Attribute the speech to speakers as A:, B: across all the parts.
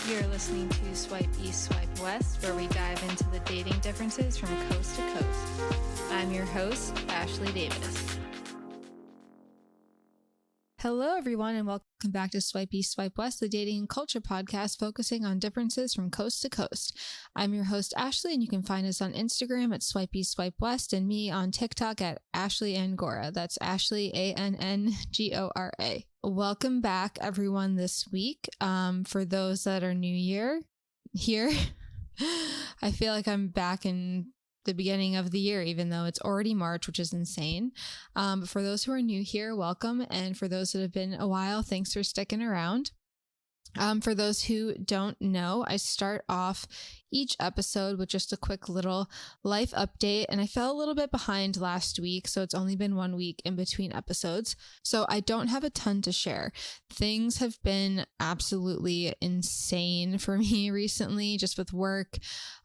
A: You're listening to Swipe East, Swipe West, where we dive into the dating differences from coast to coast. I'm your host, Ashley Davis. Hello, everyone, and welcome back to Swipe East, Swipe West, the dating and culture podcast focusing on differences from coast to coast. I'm your host, Ashley, and you can find us on Instagram at Swipe East, Swipe West, and me on TikTok at Ashley Angora. That's Ashley, Annngora. Welcome back, everyone, this week. For those that are new here, I feel like I'm back in the beginning of the year, even though it's already March, which is insane. But for those who are new here, welcome. And for those that have been a while, thanks for sticking around. For those who don't know, I start off each episode with just a quick little life update, and I fell a little bit behind last week, so it's only been 1 week in between episodes, so I don't have a ton to share. Things have been absolutely insane for me recently, just with work,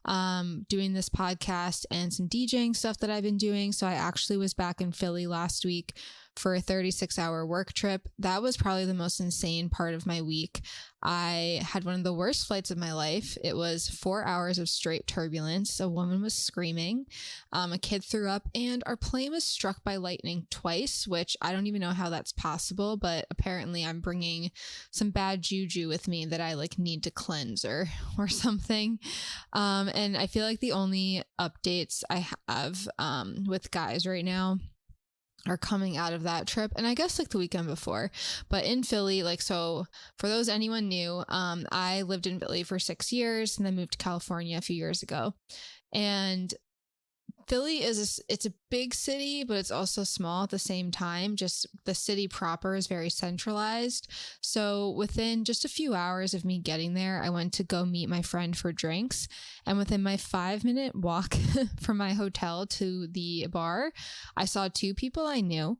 A: doing this podcast and some DJing stuff that I've been doing. So I actually was back in Philly last week for a 36-hour work trip. That was probably the most insane part of my week. I had one of the worst flights of my life. It was 4 hours of straight turbulence. A woman was screaming. A kid threw up, and our plane was struck by lightning twice, which I don't even know how that's possible, but apparently I'm bringing some bad juju with me that I need to cleanse or something. And I feel like the only updates I have with guys right now are coming out of that trip, and I guess the weekend before, but in Philly, so for those anyone new, I lived in Philly for 6 years and then moved to California a few years ago. And Philly it's a big city, but it's also small at the same time. Just the city proper is very centralized. So within just a few hours of me getting there, I went to go meet my friend for drinks. And within my 5-minute walk from my hotel to the bar, I saw 2 people I knew.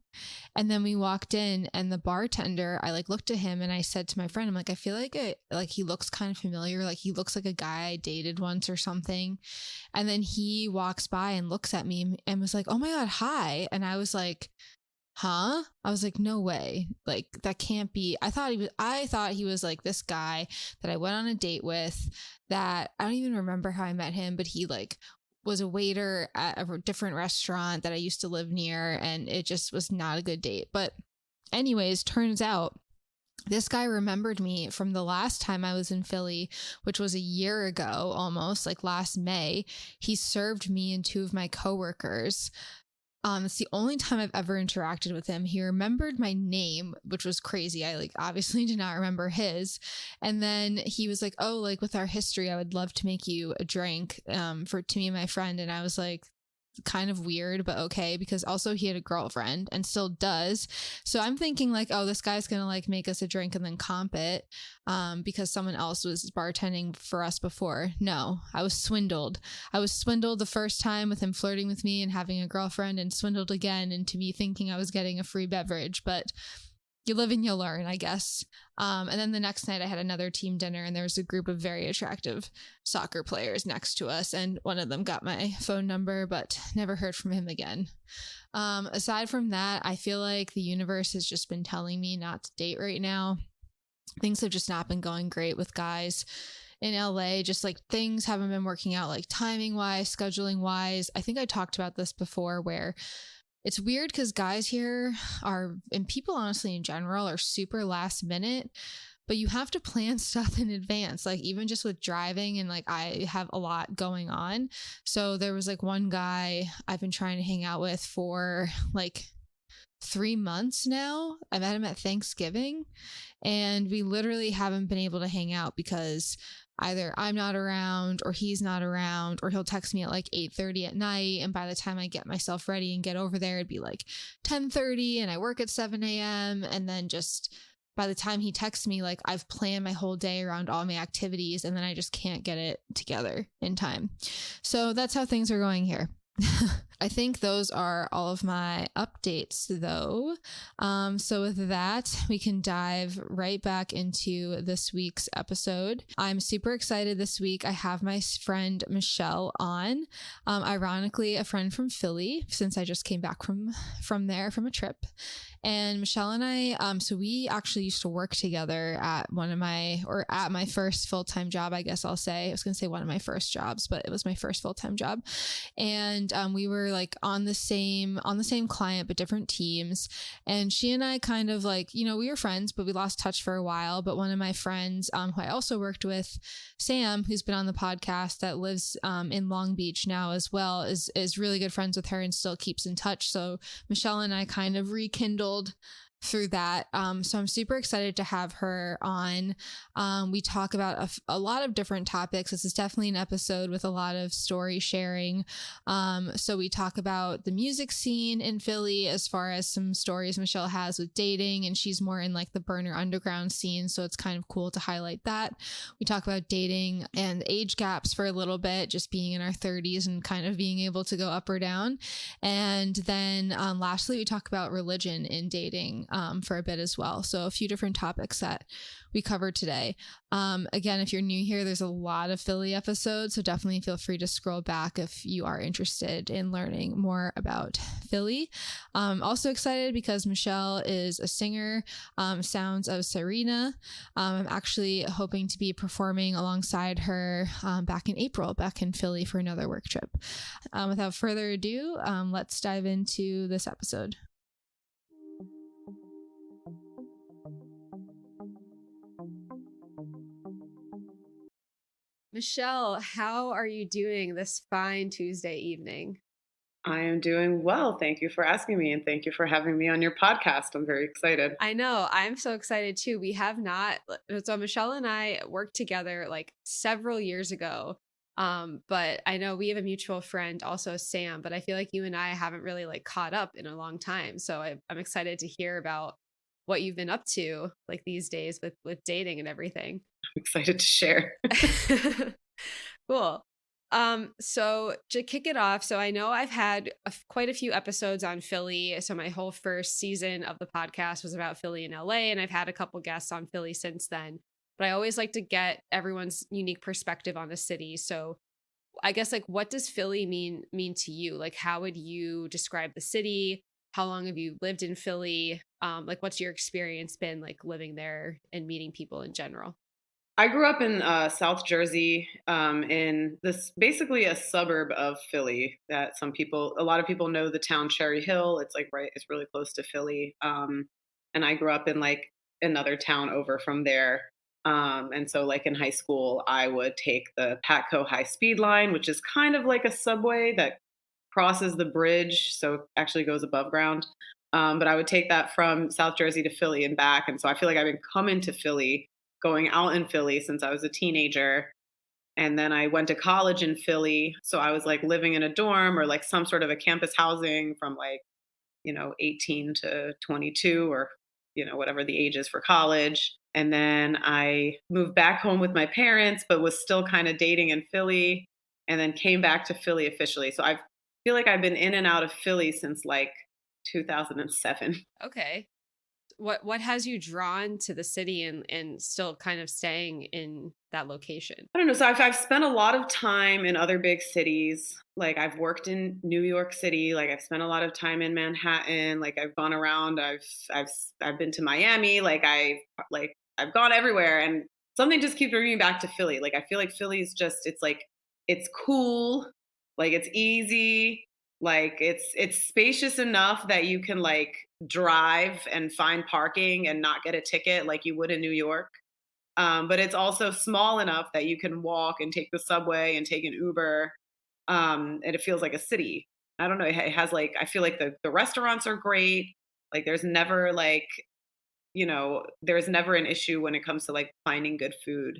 A: And then we walked in, and the bartender, I looked at him and I said to my friend, I'm I feel like he looks kind of familiar. He looks like a guy I dated once or something. And then he walks by and looks at me and was like, "Oh my God, hi." And I was like, "Huh?" I was like, "No way. That can't be." I thought he was this guy that I went on a date with, that I don't even remember how I met him, but he was a waiter at a different restaurant that I used to live near, and it just was not a good date. But anyways, turns out this guy remembered me from the last time I was in Philly, which was a year ago almost, last May. He served me and 2 of my coworkers. It's the only time I've ever interacted with him. He remembered my name, which was crazy. I obviously did not remember his. And then he was like, "Oh, with our history, I would love to make you a drink to me and my friend." And I was like, kind of weird, but okay, because also he had a girlfriend and still does. So I'm thinking oh, this guy's gonna make us a drink and then comp it because someone else was bartending for us before. No, I was swindled. I was swindled the first time with him flirting with me and having a girlfriend, and swindled again into me thinking I was getting a free beverage. But you live and you learn, I guess. And then the next night I had another team dinner, and there was a group of very attractive soccer players next to us, and one of them got my phone number, but never heard from him again. Aside from that, I feel like the universe has just been telling me not to date right now. Things have just not been going great with guys in LA. Just things haven't been working out, timing wise, scheduling wise. I think I talked about this before, where it's weird because guys here are, and people honestly in general, are super last minute, but you have to plan stuff in advance, even just with driving, and I have a lot going on. So there was one guy I've been trying to hang out with for 3 months now. I met him at Thanksgiving, and we literally haven't been able to hang out because either I'm not around or he's not around, or he'll text me at 8:30 at night, and by the time I get myself ready and get over there, it'd be 10:30, and I work at 7 a.m. And then just by the time he texts me, I've planned my whole day around all my activities, and then I just can't get it together in time. So that's how things are going here. I think those are all of my updates, though. So, with that, we can dive right back into this week's episode. I'm super excited this week. I have my friend Michelle on. Ironically, a friend from Philly, since I just came back from there from a trip. And Michelle and I, so we actually used to work together at at my first full-time job, I guess I'll say. I was going to say one of my first jobs, but it was my first full-time job. And we were like on the same client, but different teams. And she and I kind of like, we were friends, but we lost touch for a while. But one of my friends, who I also worked with, Sam, who's been on the podcast, that lives in Long Beach now as well, is really good friends with her and still keeps in touch. So Michelle and I kind of rekindled through that. So I'm super excited to have her on. We talk about a lot of different topics. This is definitely an episode with a lot of story sharing. So we talk about the music scene in Philly, as far as some stories Michelle has with dating, and she's more in like the burner underground scene. So it's kind of cool to highlight that. We talk about dating and age gaps for a little bit, just being in our 30s and kind of being able to go up or down. And then lastly, we talk about religion in dating for a bit as well. So a few different topics that we covered today. Again, if you're new here, there's a lot of Philly episodes, so definitely feel free to scroll back if you are interested in learning more about Philly. Also excited because Michelle is a singer, Sounds of Serena. I'm actually hoping to be performing alongside her back in April, back in Philly for another work trip. Without further ado, let's dive into this episode. Michelle, how are you doing this fine Tuesday evening?
B: I am doing well. Thank you for asking me, and thank you for having me on your podcast. I'm very excited.
A: I know. I'm so excited too. We have not. So Michelle and I worked together like several years ago. But I know we have a mutual friend, also Sam, but I feel like you and I haven't really like caught up in a long time. So I'm excited to hear about what you've been up to like these days with dating and everything.
B: I'm excited to share.
A: Cool. So to kick it off, so I know I've had quite a few episodes on Philly. So my whole first season of the podcast was about Philly and LA, and I've had a couple guests on Philly since then. But I always like to get everyone's unique perspective on the city. So I guess like what does Philly mean to you? Like how would you describe the city? How long have you lived in Philly? Like what's your experience been like living there and meeting people in general?
B: I grew up in South Jersey, in this basically a suburb of Philly. That a lot of people know the town Cherry Hill. It's like it's really close to Philly. And I grew up in like another town over from there. And so, like in high school, I would take the Patco High Speed Line, which is kind of like a subway that crosses the bridge, so it actually goes above ground. But I would take that from South Jersey to Philly and back. And so I feel like I've been coming to Philly, going out in Philly since I was a teenager. And then I went to college in Philly. So I was like living in a dorm or like some sort of a campus housing from like, 18 to 22 or, whatever the age is for college. And then I moved back home with my parents, but was still kind of dating in Philly and then came back to Philly officially. So I feel like I've been in and out of Philly since like 2007.
A: Okay. What has you drawn to the city and still kind of staying in that location?
B: I don't know. So I've spent a lot of time in other big cities. Like I've worked in New York City. Like I've spent a lot of time in Manhattan. Like I've gone around. I've I've been to Miami. I've gone everywhere, and something just keeps bringing me back to Philly. Like I feel like Philly's just it's cool. Like it's easy. Like it's spacious enough that you can like drive and find parking and not get a ticket like you would in New York. But it's also small enough that you can walk and take the subway and take an Uber, and it feels like a city. I don't know. It has like I feel like the restaurants are great. Like there's never an issue when it comes to like finding good food.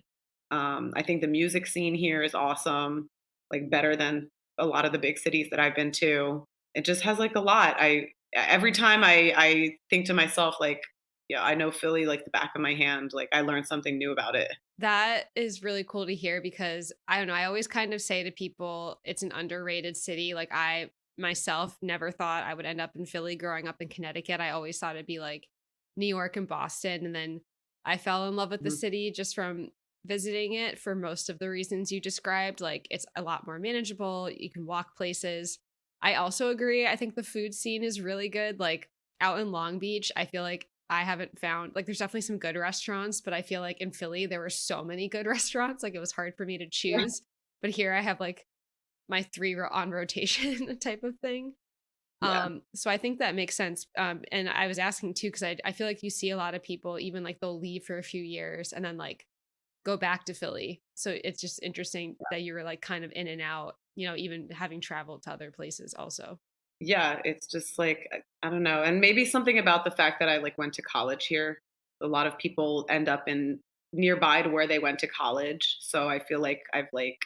B: I think the music scene here is awesome, like better than a lot of the big cities that I've been to. It just has like a lot. I Every time I think to myself like, yeah, I know Philly like the back of my hand. Like I learned something new about it.
A: That is really cool to hear because I don't know, I always kind of say to people it's an underrated city. Like
C: myself never thought I would end up in Philly growing up in Connecticut. I always thought it'd be like New York and Boston. And then I fell in love with the
B: Mhm.
C: city just from visiting it for most of the reasons you described. Like it's a lot more manageable. You can walk places. I also agree. I think the food scene is really good. Like out in Long Beach, I feel like I haven't found like there's definitely some good restaurants, but I feel like in Philly there were so many good restaurants. Like it was hard for me to choose. But here I have like my on rotation type of thing.
B: Yeah.
C: So I think that makes sense. And I was asking too, because I feel like you see a lot of people, even like they'll leave for a few years and then like go back to Philly. So it's just interesting that you were like kind of in and out, even having traveled to other places also.
B: Yeah, it's just like I don't know, and maybe something about the fact that I like went to college here. A lot of people end up in nearby to where they went to college, so I feel like I've like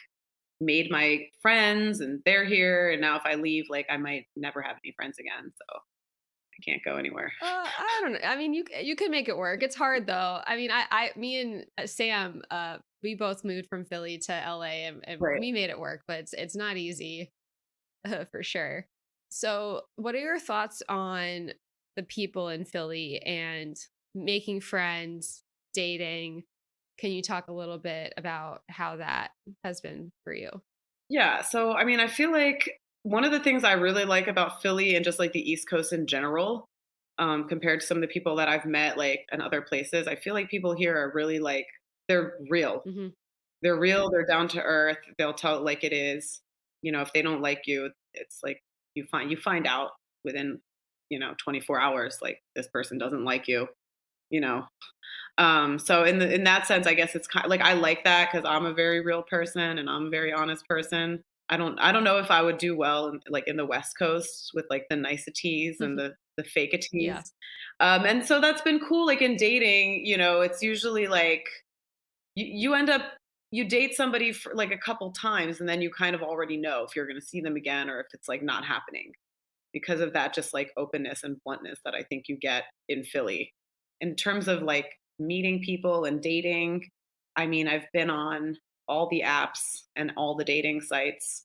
B: made my friends and they're here, and now if I leave, like I might never have any friends again, so I can't go anywhere.
C: I don't know. I mean, you can make it work. It's hard though. I mean, me and Sam, we both moved from Philly to LA, and
B: Right.
C: we made it work, but it's not easy for sure. So, what are your thoughts on the people in Philly and making friends, dating? Can you talk a little bit about how that has been for you?
B: Yeah, so I mean, I feel like one of the things I really like about Philly and just like the East Coast in general, compared to some of the people that I've met like in other places, I feel like people here are really like they're real.
C: Hmm.
B: They're real, they're down to earth, they'll tell it like it is. You know, if they don't like you, it's like you find out within, 24 hours, like this person doesn't like you, you know. So in that sense, I guess it's kind like I like that because I'm a very real person and I'm a very honest person. I don't know if I would do well like in the West Coast with like the niceties and the
C: Yeah.
B: faketies. And so that's been cool. Like in dating, it's usually like you end up you date somebody for like a couple times and then you kind of already know if you're going to see them again or if it's like not happening because of that just like openness and bluntness that I think you get in Philly. In terms of like meeting people and dating, I mean, I've been on all the apps and all the dating sites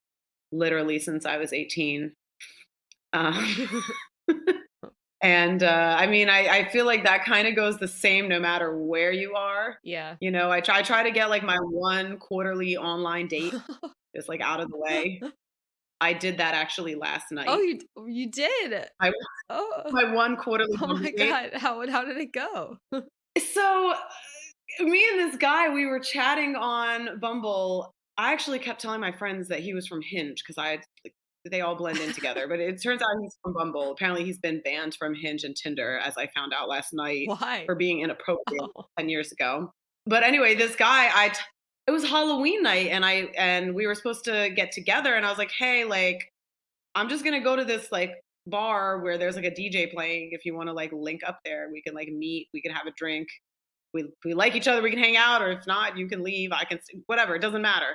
B: literally since I was 18. Um, and I mean, I feel like that kind of goes the same no matter where you are.
C: Yeah.
B: I try to get like my one quarterly online date just like out of the way. I did that actually last
C: Oh,
B: night.
C: you did?
B: I
C: Oh.
B: my one quarterly
C: Oh
B: Bumble
C: my
B: date.
C: god. How did it go?
B: So, me and this guy, we were chatting on Bumble. I actually kept telling my friends that he was from Hinge because like, they all blend in together. But it turns out he's from Bumble. Apparently, he's been banned from Hinge and Tinder, as I found out last night
C: Why?
B: for being inappropriate
C: Oh.
B: 10 years ago. But anyway, this guy, it was Halloween night, and we were supposed to get together, and I was like, hey, like I'm just gonna go to this like bar where there's like a DJ playing. If you want to like link up there, we can like meet. We can have a drink. We like each other. We can hang out, or if not, you can leave. I can whatever. It doesn't matter.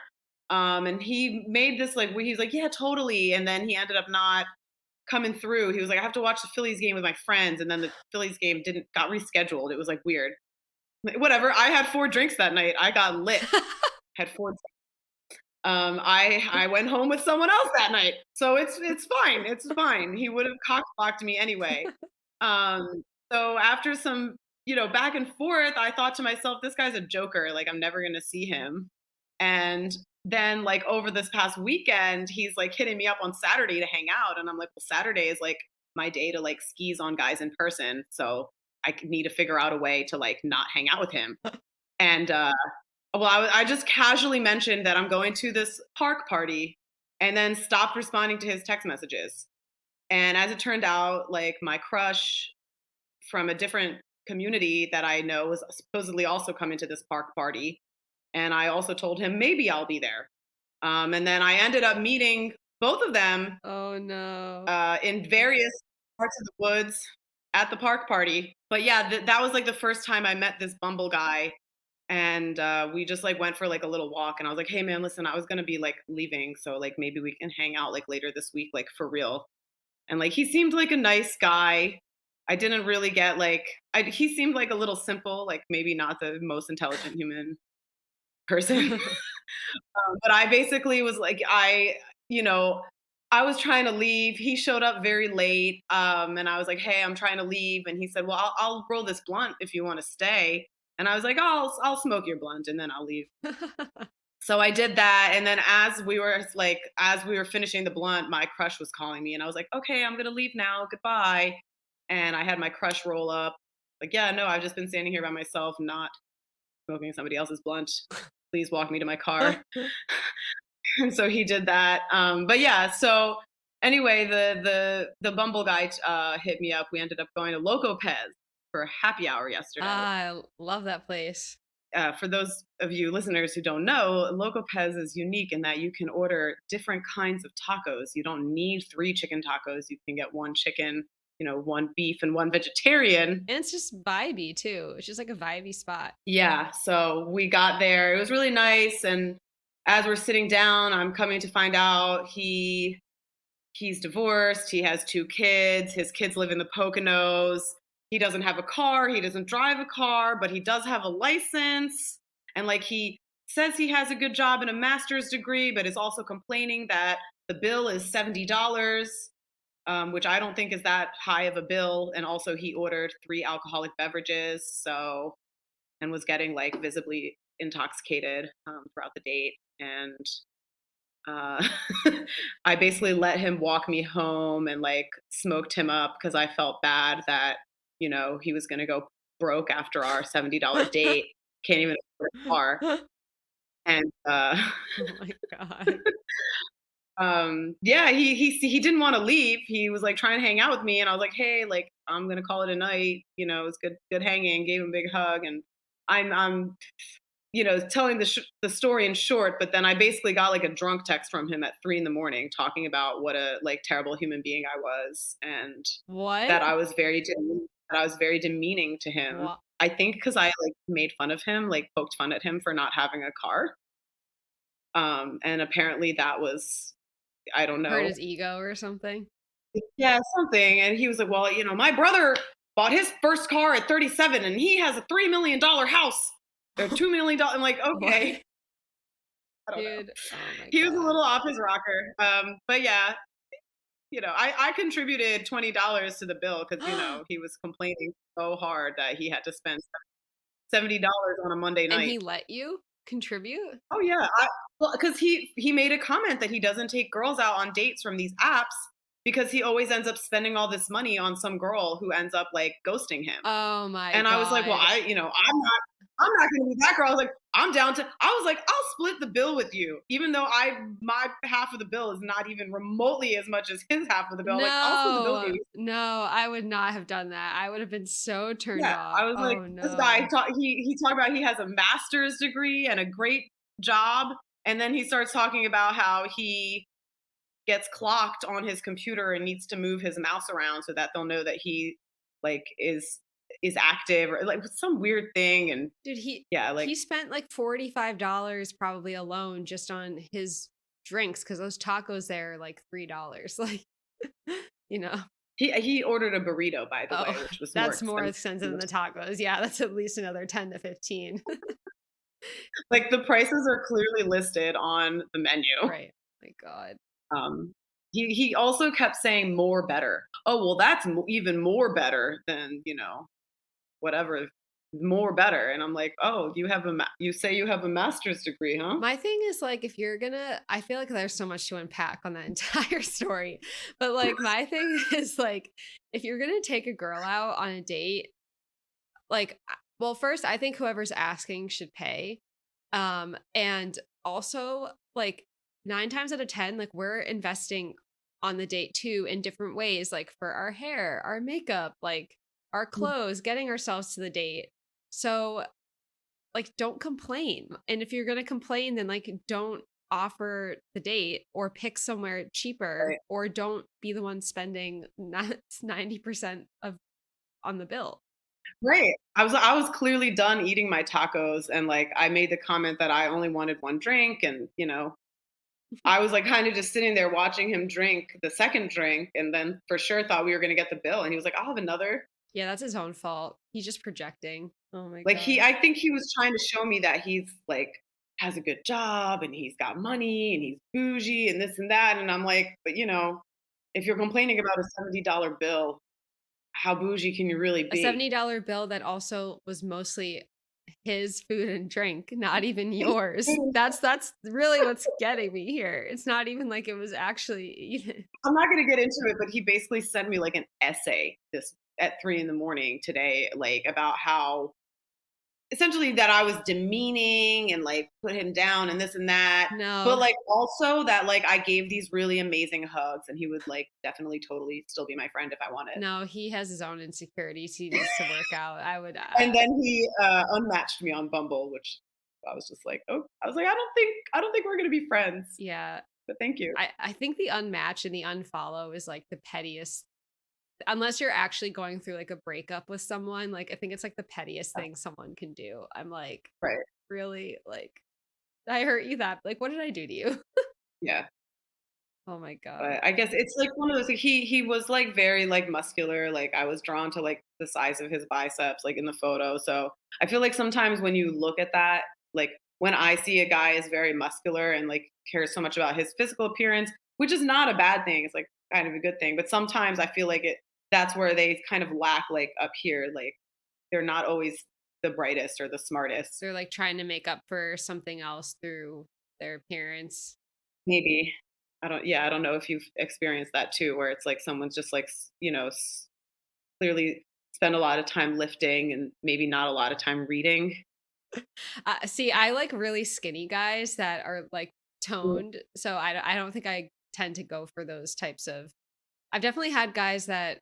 B: And he made this like he's like yeah totally, and then he ended up not coming through. He was like I have to watch the Phillies game with my friends, and then the Phillies game didn't got rescheduled. It was like weird. Whatever. I had 4 drinks that night. I got lit. Had 4 I went home with someone else that night, so it's fine. It's fine. He would have cockblocked me anyway. So after some back and forth, I thought to myself, this guy's a joker. Like I'm never gonna see him. And then like over this past weekend, he's like hitting me up on Saturday to hang out, and I'm like, well, Saturday is like my day to like skis on guys in person, so I need to figure out a way to like not hang out with him. And well, I just casually mentioned that I'm going to this park party and then stopped responding to his text messages. And as it turned out, like my crush from a different community that I know was supposedly also coming to this park party. And I also told him maybe I'll be there. And then I ended up meeting both of them
C: Oh no.
B: in various parts of the woods at the park party. But yeah, that was like the first time I met this Bumble guy and we just like went for like a little walk and I was like hey man listen I was gonna be like leaving so like maybe we can hang out like later this week like for real and like he seemed like a nice guy. I didn't really get like he seemed like a little simple like maybe not the most intelligent human person. But I basically was like you know I was trying to leave. He showed up very late, and I was like, "Hey, I'm trying to leave." And he said, "Well, I'll roll this blunt if you want to stay." And I was like, "Oh, I'll smoke your blunt and then I'll leave." So I did that, and then as we were finishing the blunt, my crush was calling me, and I was like, "Okay, I'm gonna leave now. Goodbye." And I had my crush roll up, like, "Yeah, no, I've just been standing here by myself, not smoking somebody else's blunt. Please walk me to my car." And so he did that. But yeah, so anyway, the Bumble guy hit me up. We ended up going to Loco Pez for a happy hour yesterday.
C: I love that place.
B: For those of you listeners who don't know, Loco Pez is unique in that you can order different kinds of tacos. You don't need 3 chicken tacos. You can get 1 chicken, 1 beef, and 1 vegetarian.
C: And it's just vibey too. It's just like a vibey spot.
B: Yeah, so we got there. It was really nice. And as we're sitting down, I'm coming to find out he's divorced. He has 2 kids. His kids live in the Poconos. He doesn't have a car. He doesn't drive a car, but he does have a license. And like he says he has a good job and a master's degree, but is also complaining that the bill is $70, which I don't think is that high of a bill. And also, he ordered 3 alcoholic beverages, and was getting like visibly intoxicated throughout the date. And uh, I basically let him walk me home and like smoked him up because I felt bad that, he was going to go broke after our $70 date. Can't even afford a car. And
C: Oh my God.
B: yeah, he didn't want to leave. He was like trying to hang out with me, and I was like, "Hey, like I'm gonna call it a night. It's good hanging." Gave him a big hug, and I'm telling the story in short. But then I basically got like a drunk text from him at 3 in the morning, talking about what a like terrible human being I was, and
C: What?
B: that I was very demeaning to him.
C: What?
B: I think because I like made fun of him, like poked fun at him for not having a car. And apparently that was, I don't
C: Hurt
B: know.
C: his ego or something?
B: Yeah, something. And he was like, "Well, my brother bought his first car at 37 and he has a $3 million house or $2 million." I'm like,
C: What?
B: okay, I don't know.
C: Dude, oh my
B: He was a
C: God.
B: little off his rocker. But yeah, I contributed $20 to the bill because, he was complaining so hard that he had to spend $70 on a Monday
C: And
B: night.
C: he let you contribute?
B: Oh yeah, well, because he made a comment that he doesn't take girls out on dates from these apps because he always ends up spending all this money on some girl who ends up like ghosting him.
C: Oh my
B: And I was like, well,
C: God.
B: I'm not going to be that girl. I was like, I'm down to. I was like, I'll split the bill with you, even though my half of the bill is not even remotely as much as his half of the bill. Like, I'll split the bill with
C: No,
B: you.
C: no, I would not have done that. I would have been so turned
B: Yeah,
C: off.
B: I was like,
C: Oh
B: this guy
C: no.
B: he talked about he has a master's degree and a great job, and then he starts talking about how he gets clocked on his computer and needs to move his mouse around so that they'll know that he like is active or like some weird thing. And
C: Dude,
B: yeah, like
C: he spent like $45 probably alone just on his drinks because those tacos there are like $3. Like, you know.
B: he ordered a burrito, by the way,
C: Oh,
B: which was more
C: that's more
B: expensive
C: expensive
B: than
C: than
B: the
C: the tacos. Yeah, that's at least another 10 to 15.
B: like the prices are clearly listed on the menu.
C: Right. My God.
B: um he also kept saying more better. Oh, well, that's even more better than whatever, more better. And I'm like, oh, you say you have a master's degree, huh?
C: My thing is like if you're gonna I feel like there's so much to unpack on that entire story. But like my thing is like if you're gonna take a girl out on a date, like well, first I think whoever's asking should pay. And also like 9 times out of 10, like we're investing on the date too in different ways, like for our hair, our makeup, like our clothes, getting ourselves to the date. So like don't complain. And if you're going to complain, then like don't offer the date or pick somewhere cheaper
B: Right.
C: or don't be the one spending not 90% of on the bill.
B: Right. I was clearly done eating my tacos, and like I made the comment that I only wanted 1 drink, and I was like kind of just sitting there watching him drink the second drink, and then for sure thought we were going to get the bill, and he was like, "I'll have another."
C: Yeah, that's his own fault. He's just projecting. Oh my
B: Like
C: God.
B: I think he was trying to show me that he's like has a good job and he's got money and he's bougie and this and that. And I'm like, but if you're complaining about a $70 bill, how bougie can you really
C: A
B: be?
C: $70 bill that also was mostly his food and drink, not even yours. That's really what's getting me here. It's not even like it was actually even.
B: I'm not gonna get into it, but he basically sent me like an essay this at 3 in the morning today, like about how essentially that I was demeaning and like put him down and this and that. But
C: No.
B: like also that like I gave these really amazing hugs and he would like definitely totally still be my friend if I wanted.
C: No, he has his own insecurities he needs to work out. I would
B: And then he unmatched me on Bumble, which I was just like, oh, I was like, I don't think we're gonna be friends.
C: yeah.
B: But thank you.
C: I think the unmatch and the unfollow is like the pettiest unless you're actually going through like a breakup with someone, like I think it's like the pettiest thing someone can do. I'm like,
B: Right.
C: really? Like I hurt you that like what did I do to you?
B: Yeah.
C: Oh my god.
B: But I guess it's like one of those he was like very like muscular, like I was drawn to like the size of his biceps like in the photo. So I feel like sometimes when you look at that, like when I see a guy is very muscular and like cares so much about his physical appearance, which is not a bad thing, it's like kind of a good thing. But sometimes I feel like that's where they kind of lack like up here, like they're not always the brightest or the smartest.
C: They're like trying to make up for something else through their appearance.
B: Maybe. I don't know if you've experienced that too, where it's like someone's just like, clearly spend a lot of time lifting and maybe not a lot of time reading.
C: See, I like really skinny guys that are like
B: Mm.
C: toned. So I don't think I tend to go for those types of I've definitely had guys that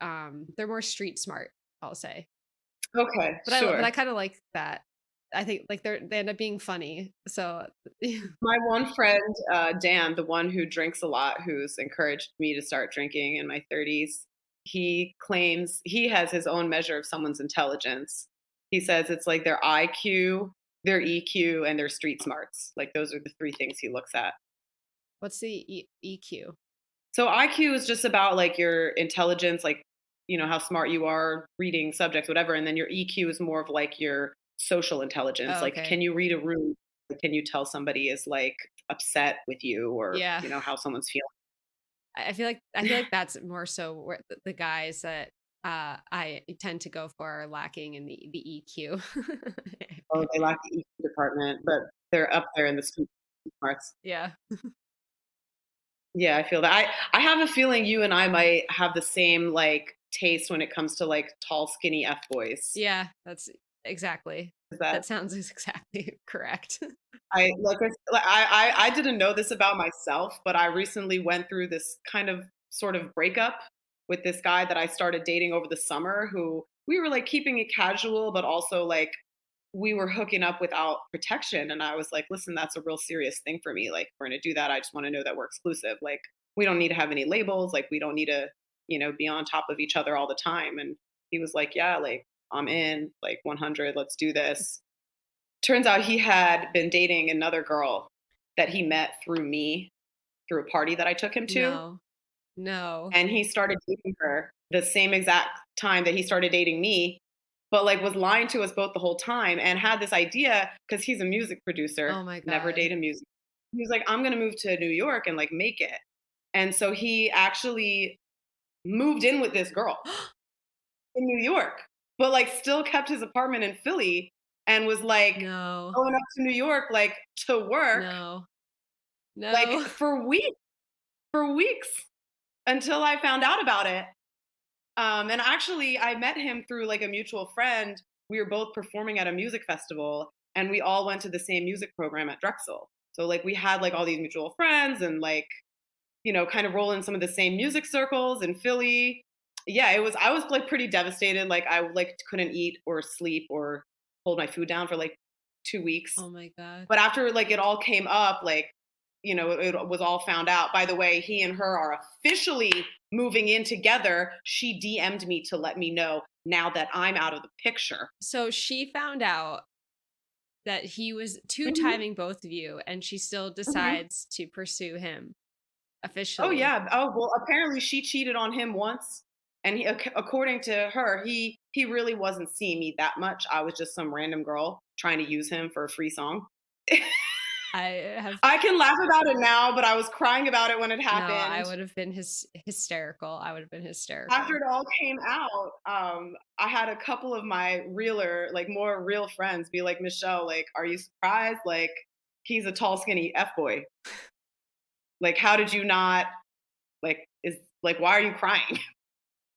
C: they're more street smart, I'll say.
B: Okay,
C: But I
B: sure.
C: kind of like that. I think like they end up being funny. So
B: My one friend, Dan, the one who drinks a lot, who's encouraged me to start drinking in my 30s, he claims he has his own measure of someone's intelligence. He says it's like their IQ, their EQ, and their street smarts. Like those are the three things he looks at.
C: what's the EQ?
B: So IQ is just about like your intelligence, like, how smart you are reading subjects, whatever. And then your EQ is more of like your social intelligence.
C: Oh,
B: Like,
C: okay.
B: can you read a room? Like, can you tell somebody is like upset with you or,
C: Yeah.
B: how someone's feeling?
C: I feel like that's more so where the guys that I tend to go for are lacking in the EQ.
B: Oh, they lack the EQ department, but they're up there in the street smarts.
C: yeah.
B: Yeah, I feel that. I have a feeling you and I might have the same like taste when it comes to like tall, skinny F boys.
C: Yeah, that's exactly.
B: Is that
C: That sounds exactly correct.
B: I like I didn't know this about myself, but I recently went through this kind of sort of breakup with this guy that I started dating over the summer who we were like keeping it casual, but also like we were hooking up without protection. And I was like, listen, that's a real serious thing for me. Like, if we're gonna do that, I just want to know that we're exclusive. Like, we don't need to have any labels, like we don't need to, be on top of each other all the time. And he was like, yeah, like I'm in, like 100, let's do this. Turns out he had been dating another girl that he met through me, through a party that I took him to,
C: No. No.
B: and he started dating her the same exact time that he started dating me, but, like, was lying to us both the whole time and had this idea because he's a music producer,
C: Oh my
B: never
C: god.
B: dated music. He was like, "I'm gonna move to New York and, like, make it." And so he actually moved in with this girl in New York, but, like, still kept his apartment in Philly and was, like,
C: No.
B: going up to New York, like, to work,
C: No.
B: like,
C: No.
B: for weeks until I found out about it. And actually, I met him through, like, a mutual friend. We were both performing at a music festival, and we all went to the same music program at Drexel. So, like, we had, like, all these mutual friends and, like, kind of roll in some of the same music circles in Philly. Yeah, I was like pretty devastated. Like I like couldn't eat or sleep or hold my food down for like 2 weeks.
C: Oh my god.
B: But after like it all came up, like, it was all found out. By the way, he and her are officially moving in together. She DM'd me to let me know now that I'm out of the picture.
C: So she found out that he was two
B: Mhm,
C: timing both of you and she still
B: mhm.
C: decides to pursue him
B: Oh
C: officially.
B: yeah. Oh well. Apparently, she cheated on him once, and according to her, he really wasn't seeing me that much. I was just some random girl trying to use him for a free song. I can laugh about it now, but I was crying about it when it
C: No, I
B: happened.
C: would have been hysterical. I would have been
B: After
C: hysterical.
B: it all came out, I had a couple of my realer, like more real friends be like, Michelle, like, are you surprised? Like, he's a tall, skinny F boy. Like, how did you not like is like why are you crying?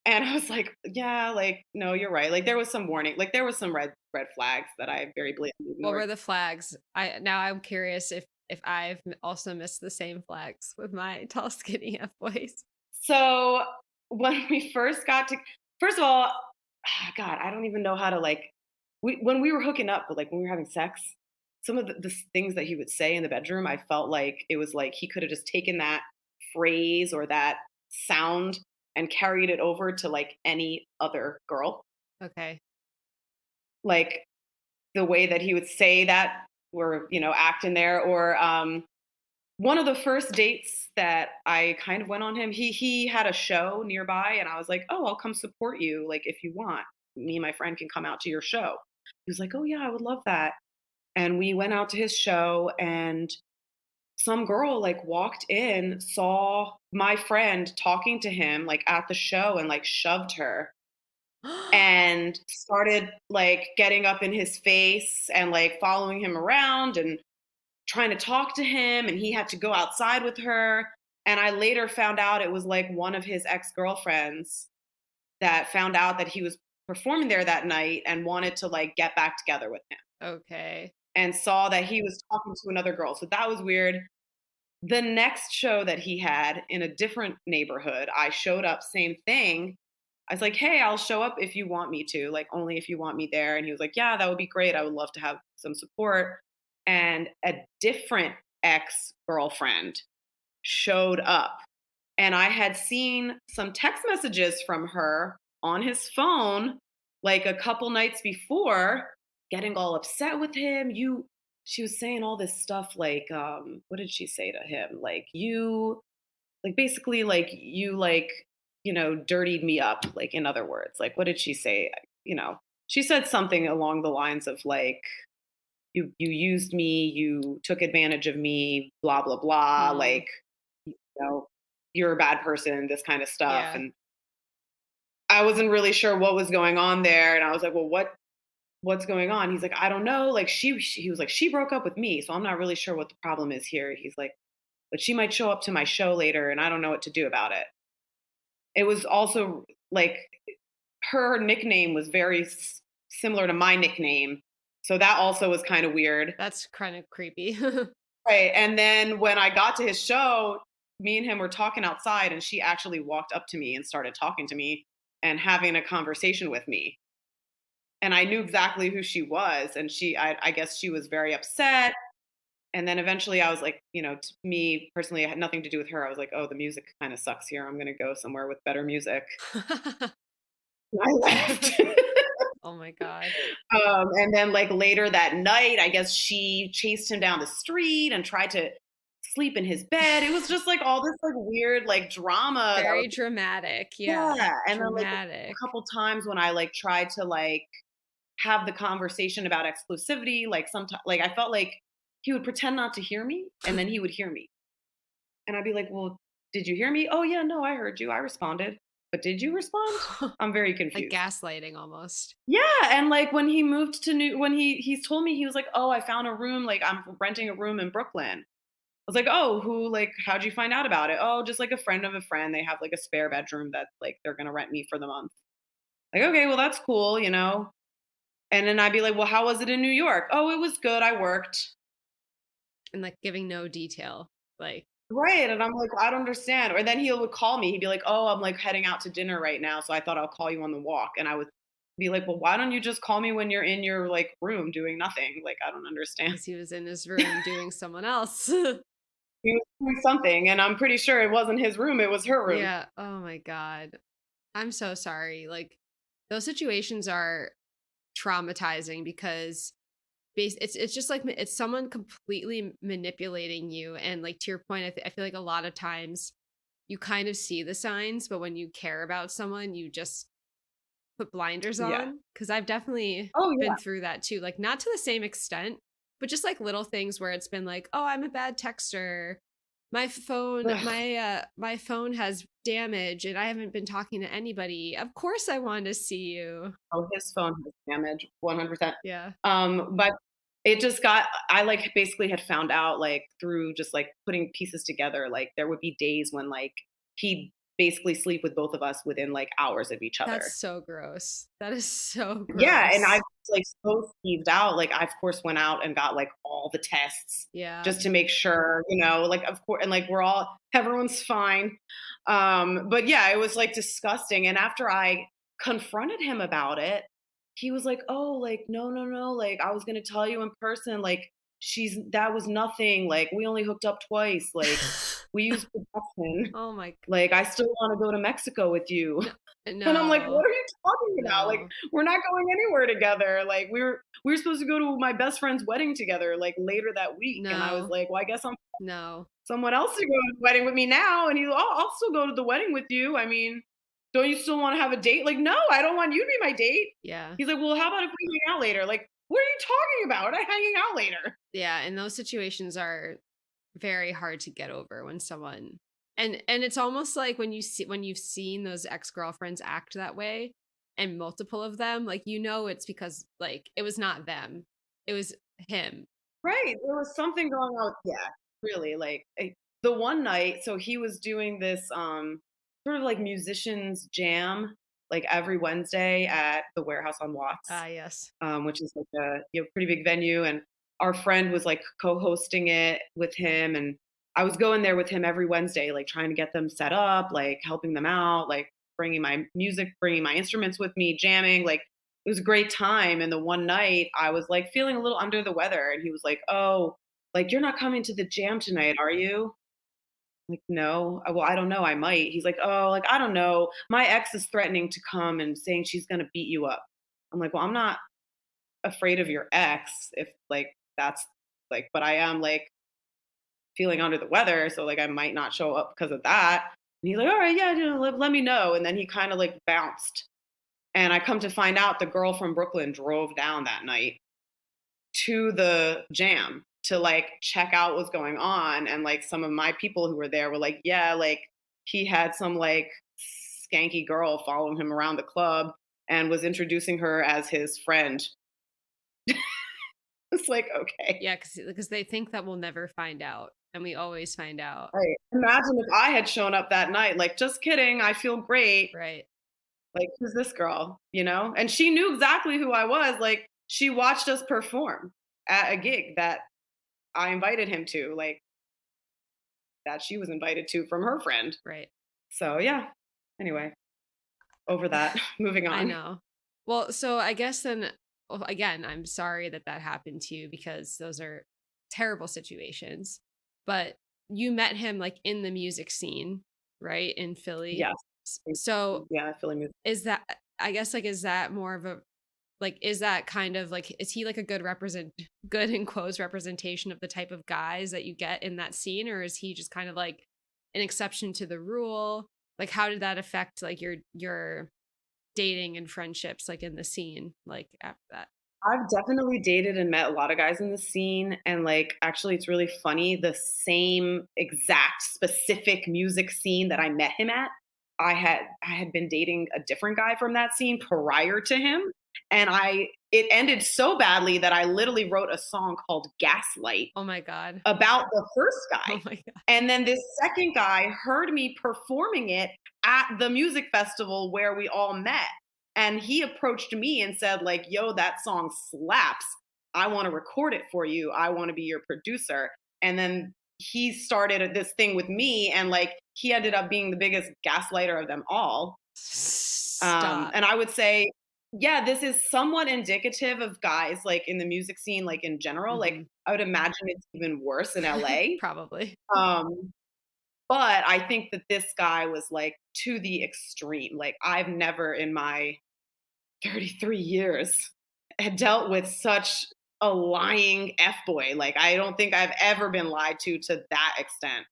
B: And I was like, yeah, like, no, you're right. Like there was some warning, like there was some red flags that I very blatantly
C: What
B: ignored.
C: were the flags? I'm curious if I've also missed the same flags with my tall, skinny F boys.
B: So when we first got to, first of all, God, I don't even know how to like. When we were hooking up, but like when we were having sex, some of the things that he would say in the bedroom, I felt like it was like he could have just taken that phrase or that sound and carried it over to like any other girl.
C: Okay.
B: Like the way that he would say that or act in there or one of the first dates that I kind of went on him, he had a show nearby and I was like, "Oh, I'll come support you like if you want. Me and my friend can come out to your show." He was like, "Oh yeah, I would love that." And we went out to his show and some girl like walked in, saw my friend talking to him like at the show and like shoved her and started like getting up in his face and like following him around and trying to talk to him and he had to go outside with her. And I later found out it was like one of his ex-girlfriends that found out that he was performing there that night and wanted to like get back together with him
C: Okay.
B: and saw that he was talking to another girl. So that was weird. The next show that he had in a different neighborhood, I showed up, same thing. I was like, "Hey, I'll show up if you want me to, like only if you want me there." And he was like, "Yeah, that would be great. I would love to have some support." And a different ex-girlfriend showed up. And I had seen some text messages from her on his phone like a couple nights before, getting all upset with him. She was saying all this stuff like, what did she say to him? Like, like basically, like, dirtied me up, like, in other words. Like, what did she say? She said something along the lines of like, you used me, you took advantage of me, blah blah blah,
C: Hmm.
B: like you know you're a bad person, this kind of stuff.
C: Yeah.
B: And I wasn't really sure what was going on there and I was like, well, what's going on? He's like, I don't know, like he was like, she broke up with me, so I'm not really sure what the problem is here. He's like, but she might show up to my show later and I don't know what to do about it. It was also like her nickname was very similar to my nickname, so that also was kind of weird.
C: That's kind of creepy.
B: Right, and then when I got to his show, me and him were talking outside, and she actually walked up to me and started talking to me and having a conversation with me. And I knew exactly who she was, and I guess she was very upset. And then eventually, I was like, to me personally, I had nothing to do with her. I was like, oh, the music kind of sucks here. I'm gonna go somewhere with better music. And I left.
C: Oh my God.
B: And then like later that night, I guess she chased him down the street and tried to sleep in his bed. It was just like all this like weird like drama that was
C: Very dramatic. Yeah.
B: yeah. And then like a
C: Dramatic.
B: couple times when I like tried to like have the conversation about exclusivity, like sometimes like I felt like he would pretend not to hear me and then he would hear me. And I'd be like, well, did you hear me? Oh yeah, no, I heard you. I responded. But did you respond? I'm very
C: Like
B: confused.
C: gaslighting almost.
B: Yeah, and, like, when he moved to New when he's told me he was like, "Oh, I found a room, like, I'm renting a room in Brooklyn." I was like, "Oh, how'd you find out about it?" "Oh, just, like, a friend of a friend. They have, like, a spare bedroom that, like, they're gonna rent me for the month." Like, "Okay, well, that's cool," you know? And then I'd be like, "Well, how was it in New York?" "Oh, it was good. I worked."
C: And like giving no detail. Like,
B: Right, and I'm like, "I don't understand." Or then he would call me. He'd be like, "Oh, I'm, like, heading out to dinner right now, so I thought I'll call you on the walk." And I would be like, "Well, why don't you just call me when you're in your, like, room doing nothing?" Like, I don't understand.
C: because he was in his room doing someone else.
B: He was doing something, and I'm pretty sure it wasn't his room, it was her room.
C: Yeah. Oh my God. I'm so sorry. Like, those situations are traumatizing because it's just like it's someone completely manipulating you. And like to your point, I feel like a lot of times you kind of see the signs, but when you care about someone, you just put blinders
B: Yeah.
C: on. Because I've definitely
B: Oh,
C: been
B: yeah.
C: through that too. Like, not to the same extent, but just like little things where it's been like, oh, I'm a bad texter. My phone, my phone has damage and I haven't been talking to anybody. Of course I want to see you.
B: Oh, his phone has damage, 100%.
C: Yeah.
B: But it just got, I like basically had found out like through just like putting pieces together, like there would be days when like he'd basically sleep with both of us within like hours of each other.
C: That's so gross. That is so
B: Yeah, and I
C: gross.
B: was like so skeeved out. Like I of course went out and got like all the tests
C: Yeah.
B: just to make sure, like of course, and like everyone's fine. But yeah, it was like disgusting. And after I confronted him about it, he was like, "Oh, like no, no, no, like I was gonna tell you in person, like that was nothing. Like we only hooked up twice. Like we used protection.
C: Oh my
B: Like I still want to go to Mexico with you." And I'm like,
C: no.
B: "What are you talking about? Like
C: No.
B: we're not going anywhere together. Like we were supposed to go to my best friend's wedding together like later that week." And I was
C: No.
B: like, "Well, I guess I'm
C: No.
B: someone else to go to the wedding with me now." And he's, "Oh, I'll still go to the wedding with you. I mean, don't you still want to have a date?" Like, "No, I don't want you to be my date."
C: Yeah.
B: He's like, "Well, how about if we hang out later?" Like, what are you talking about? We're not hanging out later.
C: Yeah, and those situations are very hard to get over when someone and it's almost like when you've seen those ex-girlfriends act that way and multiple of them, like it's because like it was not them. It was him.
B: Right. There was something going on. Yeah, really. Like the one night, so he was doing this sort of like musicians jam like every Wednesday at the Warehouse on Watts,
C: Ah, yes.
B: which is like a pretty big venue. And our friend was like co-hosting it with him, and I was going there with him every Wednesday, like trying to get them set up, like helping them out, like bringing my music, bringing my instruments with me, jamming. Like it was a great time. And the one night I was like feeling a little under the weather, and he was like, "Oh, like you're not coming to the jam tonight, are you?" Like, "No." "Well, I don't know. I might." He's like, "Oh, like I don't know. My ex is threatening to come and saying she's gonna beat you up." I'm like, "Well, I'm not afraid of your ex if like that's like, but I am like feeling under the weather, so like I might not show up because of that." And he's like, "All right, yeah, let me know." And then he kind of like bounced. And I come to find out the girl from Brooklyn drove down that night to the jam to like check out what's going on. And like some of my people who were there were like, "Yeah, like he had some like skanky girl following him around the club and was introducing her as his friend." It's like, okay.
C: Yeah, because they think that we'll never find out, and we always find out.
B: Right. Imagine if I had shown up that night, like, "Just kidding, I feel great.
C: Right.
B: Like, who's this girl?" And she knew exactly who I was. Like, she watched us perform at a gig that I invited him to, like, that she was invited to from her friend.
C: Right.
B: So, yeah. Anyway, over that. Moving
C: I
B: on.
C: know. Well, so I guess then, well, again, I'm sorry that that happened to you because those are terrible situations. But you met him like in the music scene, right? In Philly.
B: Yes.
C: So
B: Yeah, feeling music.
C: is that, I guess, like, is that more of a, like, is that kind of like, is he like a good in quotes representation of the type of guys that you get in that scene? Or is he just kind of like an exception to the rule? Like, how did that affect like your dating and friendships like in the scene like after that?
B: I've definitely dated and met a lot of guys in the scene. And like, actually, it's really funny. The same exact specific music scene that I met him at, I had been dating a different guy from that scene prior to him. And it ended so badly that I literally wrote a song called Gaslight
C: Oh my god.
B: about the first
C: Oh
B: guy.
C: my god.
B: And then this second guy heard me performing it at the music festival where we all met. And he approached me and said, like, "Yo, that song slaps. I want to record it for you. I want to be your producer." And then he started this thing with me, and like he ended up being the biggest gaslighter of them all.
C: Stop.
B: And I would say, yeah, this is somewhat indicative of guys like in the music scene, like in general. Like
C: Mhm.
B: I would imagine it's even worse in LA.
C: Probably.
B: Um, but I think that this guy was like to the extreme. Like I've never in my 33 years had dealt with such a lying F boy. Like I don't think I've ever been lied to that extent,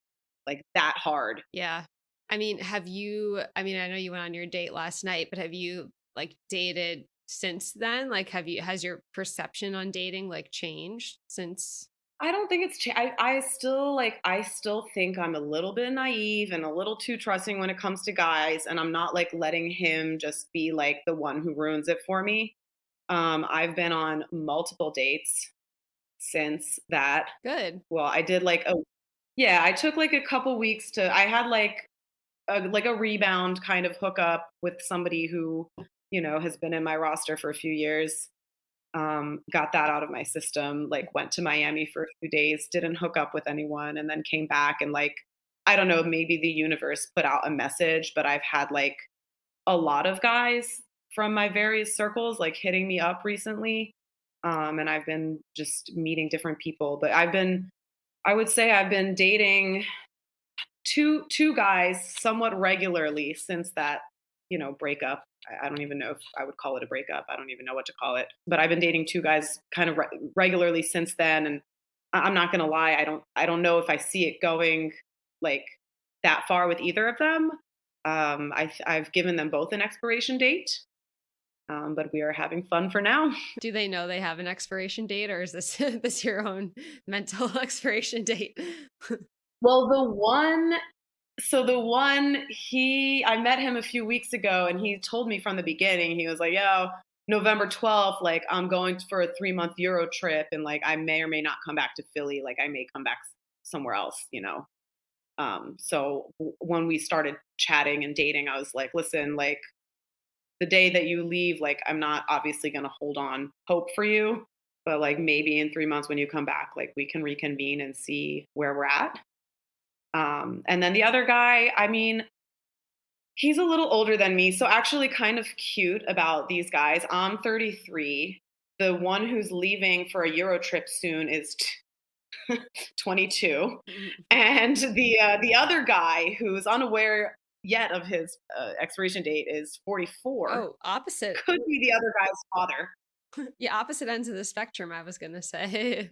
B: like that hard.
C: Yeah. I mean, I know you went on your date last night, but have you like dated since then? Like, has your perception on dating like changed since?
B: I don't think it's I still I still think I'm a little bit naive and a little too trusting when it comes to guys, and I'm not like letting him just be like the one who ruins it for me. I've been on multiple dates since that.
C: Good.
B: Well, I did like a yeah, I took like a couple weeks to I had like a rebound kind of hookup with somebody who, has been in my roster for a few years. Got that out of my system, like went to Miami for a few days, didn't hook up with anyone, and then came back and like, I don't know, maybe the universe put out a message, but I've had like a lot of guys from my various circles like hitting me up recently. And I've been just meeting different people, but I would say I've been dating two guys somewhat regularly since that, breakup. I don't even know if I would call it a breakup. I don't even know what to call it. But I've been dating two guys kind of regularly since then, and I'm not gonna lie. I don't know if I see it going like that far with either of them. I've given them both an expiration date, but we are having fun for now.
C: Do they know they have an expiration date, or is this this your own mental expiration date?
B: Well, the one I met him a few weeks ago, and he told me from the beginning, he was like, "Yo, November 12th, like I'm going for a 3-month Euro trip, and like I may or may not come back to Philly. Like I may come back somewhere else." So when we started chatting and dating, I was like, "Listen, like the day that you leave, like I'm not obviously gonna hold on hope for you, but like maybe in 3 months when you come back, like we can reconvene and see where we're at." And then the other guy, I mean, he's a little older than me, so actually kind of cute about these guys. I'm 33. The one who's leaving for a Euro trip soon is 22, and the other guy who's unaware yet of his expiration date is 44.
C: Oh, opposite.
B: Could be the other guy's father.
C: Yeah, opposite ends of the spectrum, I was gonna say.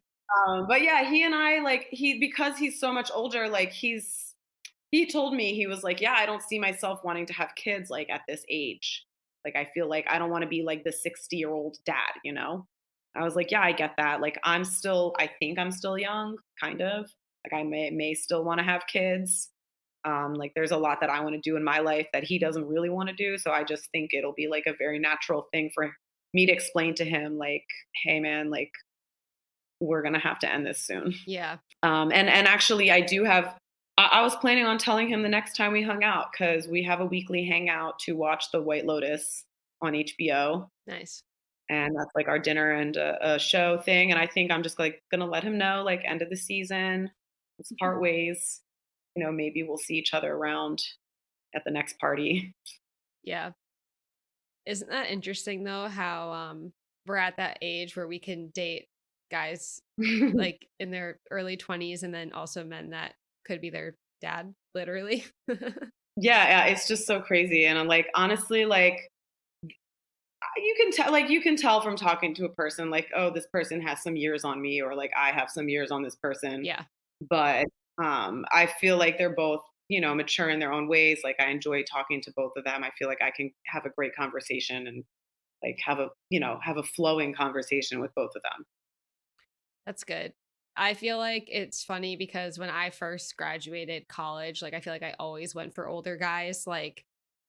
B: But yeah, he and I like because he's so much older. Like he told me he was like, yeah, I don't see myself wanting to have kids like at this age. Like I feel like I don't want to be like the 60-year-old dad. I was like, yeah, I get that. Like I think I'm still young, kind of. Like I may still want to have kids. Like there's a lot that I want to do in my life that he doesn't really want to do. So I just think it'll be like a very natural thing for me to explain to him, like, hey man, like we're gonna have to end this soon.
C: Yeah,
B: And actually, I do have. I was planning on telling him the next time we hung out because we have a weekly hangout to watch The White Lotus on HBO,
C: nice.
B: and that's like our dinner and a show thing. And I think I'm just like gonna let him know, like end of the season, let's part ways. Maybe we'll see each other around at the next party.
C: Yeah. Isn't that interesting though, how we're at that age where we can date guys like in their early 20s and then also men that could be their dad, literally.
B: Yeah, it's just so crazy, and I'm like, honestly, like you can tell from talking to a person like, oh, this person has some years on me, or like I have some years on this person.
C: Yeah.
B: But I feel like they're both, mature in their own ways. Like I enjoy talking to both of them. I feel like I can have a great conversation and like have a flowing conversation with both of them.
C: That's good. I feel like it's funny because when I first graduated college, like I feel like I always went for older guys. Like,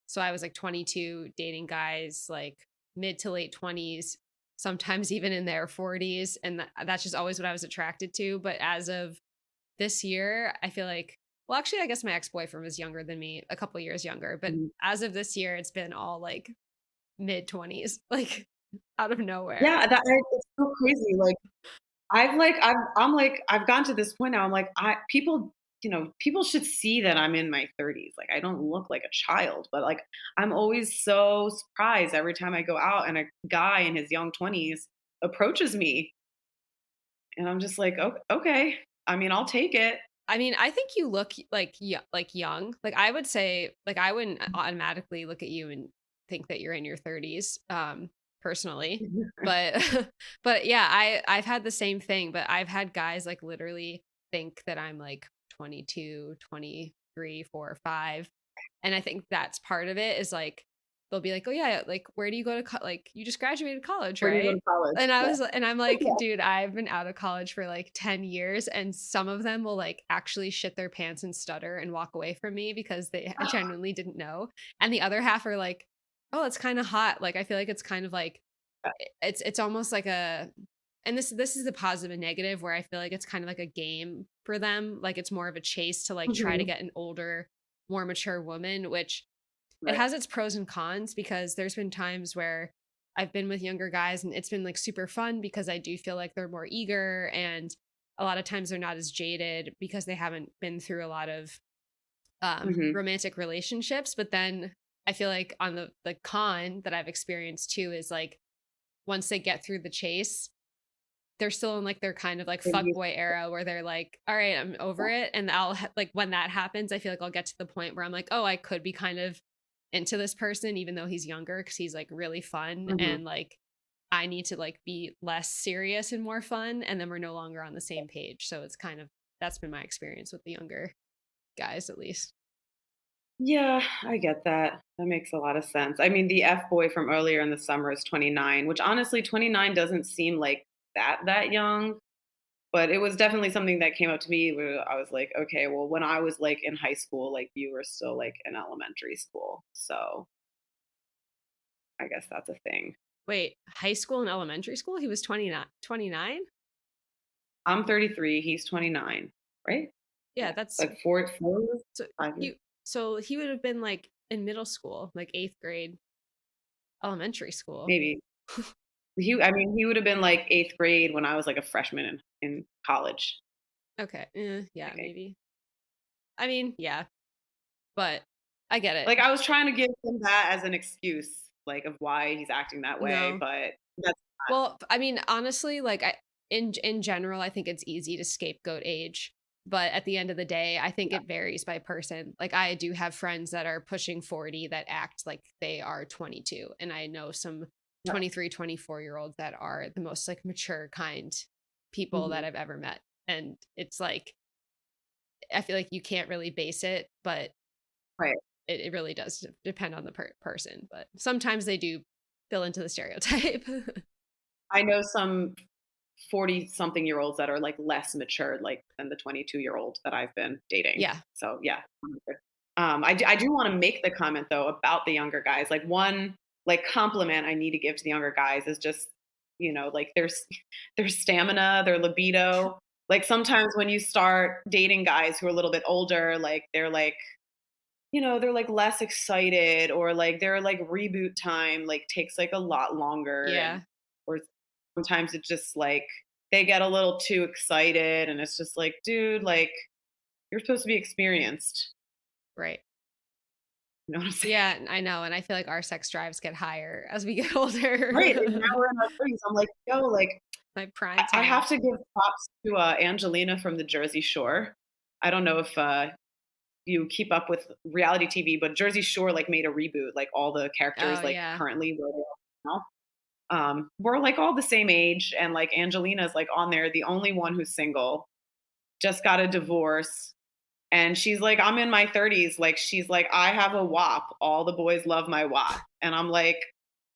C: so I was like 22 dating guys like mid to late 20s, sometimes even in their 40s. And that's just always what I was attracted to. But as of this year, I feel like, well, actually, I guess my ex boyfriend was younger than me, a couple years younger. But
B: Mhm.
C: as of this year, it's been all like mid 20s, like out of nowhere.
B: Yeah, it's so crazy. I'm like I've gotten to this point now. I'm like people should see that I'm in my 30s. Like I don't look like a child, but like I'm always so surprised every time I go out and a guy in his young 20s approaches me, and I'm just like, okay. I mean, I'll take it.
C: I mean, I think you look like like young. Like I would say, like I wouldn't automatically look at you and think that you're in your 30s, personally. But but yeah, I've had the same thing, but I've had guys like literally think that I'm like 22, 23, 4, 5. And I think that's part of it is like they'll be like, oh yeah, like where do you go to like you just graduated college,
B: Where do you go
C: right?
B: to college?
C: And
B: Yeah.
C: I'm like,
B: Yeah.
C: dude, I've been out of college for like 10 years, and some of them will like actually shit their pants and stutter and walk away from me because they genuinely didn't know. And the other half are like, oh, it's kind of hot. Like I feel like it's kind of like it's almost like a, and this is the positive and negative, where I feel like it's kind of like a game for them. Like it's more of a chase to like try to
B: Mhm.
C: get an older, more mature woman, which it
B: Right.
C: has its pros and cons, because there's been times where I've been with younger guys and it's been like super fun because I do feel like they're more eager, and a lot of times they're not as jaded because they haven't been through a lot of
B: Mhm.
C: romantic relationships. But then I feel like on the con that I've experienced too is like once they get through the chase, they're still in like their kind of like
B: And
C: fuck boy era where they're like, all right, I'm over it. And like when that happens, I feel like I'll get to the point where I'm like, oh, I could be kind of into this person, even though he's younger, because he's like really fun.
B: Mhm.
C: And like, I need to like be less serious and more fun. And then we're no longer on the same page. So it's kind of, that's been my experience with the younger guys, at least.
B: Yeah, I get that. That makes a lot of sense. I mean, the F boy from earlier in the summer is 29, which honestly 29 doesn't seem like that young, but it was definitely something that came up to me where I was like, okay, well, when I was like in high school, like you were still like in elementary school. So I guess that's a thing.
C: Wait, high school and elementary school? He was 29, 29?
B: I'm 33, he's 29, right?
C: Yeah,
B: Yeah.
C: that's
B: Like 4 years,
C: so
B: 5 years,
C: he would have been like in middle school, like 8th grade, elementary school.
B: maybe. I mean, he would have been like 8th grade when I was like a freshman in college.
C: Okay. Yeah,
B: Okay.
C: maybe. I mean, yeah, but I get it.
B: Like, I was trying to give him that as an excuse, like, of why he's acting that way,
C: No.
B: but that's
C: Well, I mean, honestly, like in general, I think it's easy to scapegoat age, but at the end of the day, I think
B: yeah,
C: it varies by person. Like I do have friends that are pushing 40 that act like they are 22, and I know some
B: yeah,
C: 23, 24-year-olds that are the most like mature kind people that
B: mhm,
C: I've ever met. And it's like I feel like you can't really base it, but
B: right.
C: it really does depend on the person. But sometimes they do fill into the stereotype.
B: I know some 40-something-year-olds that are, like, less mature, like, than the 22-year-old that I've been dating.
C: Yeah.
B: So, yeah. I do wanna make the comment, though, about the younger guys. Like, one, like, compliment I need to give to the younger guys is just, like, their stamina, their libido. Like, sometimes when you start dating guys who are a little bit older, like, they're like less excited, or like their like reboot time like takes like a lot longer, and
C: Yeah.
B: or sometimes it's just like they get a little too excited, and it's just like, dude, like you're supposed to be experienced.
C: Right.
B: You know what I'm saying?
C: Yeah, I know, and I feel like our sex drives get higher as we get
B: Right. And now
C: older.
B: we're in our 30s. I'm like, yo, like
C: My
B: I
C: prime
B: I
C: time.
B: have to give props to Angelina from the Jersey Shore. I don't know if you keep up with reality TV, but Jersey Shore like made a reboot, like all the characters
C: Oh,
B: like
C: yeah.
B: currently where they are now. We're like all the same age, and like Angelina's like on there, the only one who's single, just got a divorce, and she's like, I'm in my 30s. Like, she's like, I have a WAP. All the boys love my WAP. And I'm like,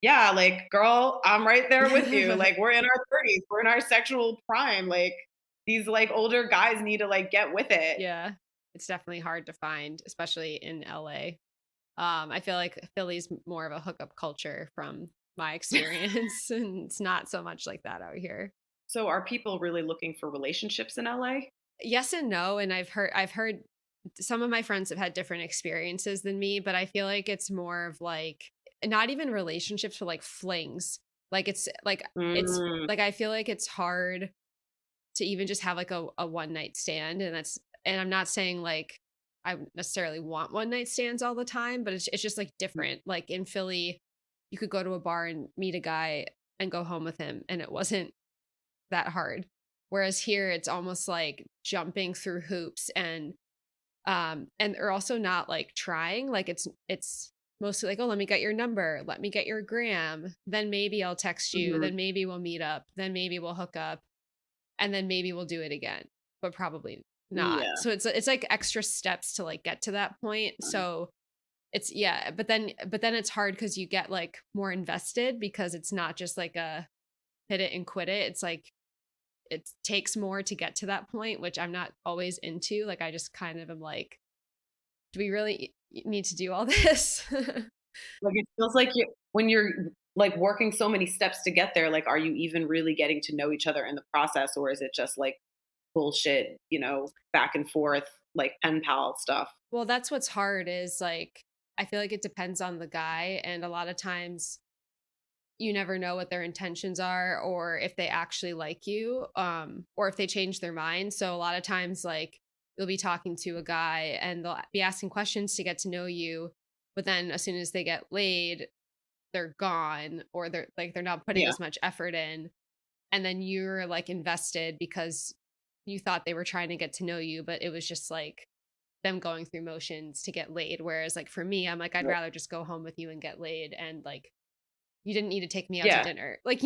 B: yeah, like, girl, I'm right there with you. Like, we're in our 30s, we're in our sexual prime. Like, these like older guys need to like get with it.
C: Yeah. It's definitely hard to find, especially in LA. I feel like Philly's more of a hookup culture from my experience, and it's not so much like that out here.
B: So, are people really looking for relationships in LA?
C: Yes and no, and I've heard some of my friends have had different experiences than me, but I feel like it's more of like not even relationships, but like flings. Like it's
B: Mm,
C: like I feel like it's hard to even just have like a one night stand, and I'm not saying like I necessarily want one night stands all the time, but it's just like different. Like in Philly, you could go to a bar and meet a guy and go home with him, and it wasn't that hard. Whereas here it's almost like jumping through hoops, and they're also not like trying. Like it's mostly like, oh, let me get your number, let me get your gram, then maybe I'll text you,
B: mhm,
C: then maybe we'll meet up, then maybe we'll hook up, and then maybe we'll do it again, but probably not.
B: yeah.
C: So it's like extra steps to like get to that point. So it's yeah, but then it's hard because you get like more invested because it's not just like a hit it and quit it. It's like it takes more to get to that point, which I'm not always into. Like I just kind of am like, do we really need to do all this?
B: Like, it feels like you when you're, like, working so many steps to get there, like, are you even really getting to know each other in the process, or is it just, like, bullshit, back and forth, like, pen pal stuff?
C: Well, that's what's hard is like I feel like it depends on the guy and a lot of times you never know what their intentions are or if they actually like you or if they change their mind. So a lot of times like you'll be talking to a guy and they'll be asking questions to get to know you, but then as soon as they get laid, they're gone or they're not putting
B: Yeah.
C: as much effort in and then you're like invested because you thought they were trying to get to know you, but it was just like them going through motions to get laid. Whereas like for me, I'm like, I'd
B: Right.
C: rather just go home with you and get laid and like you didn't need to take me out to
B: Yeah.
C: dinner. Like,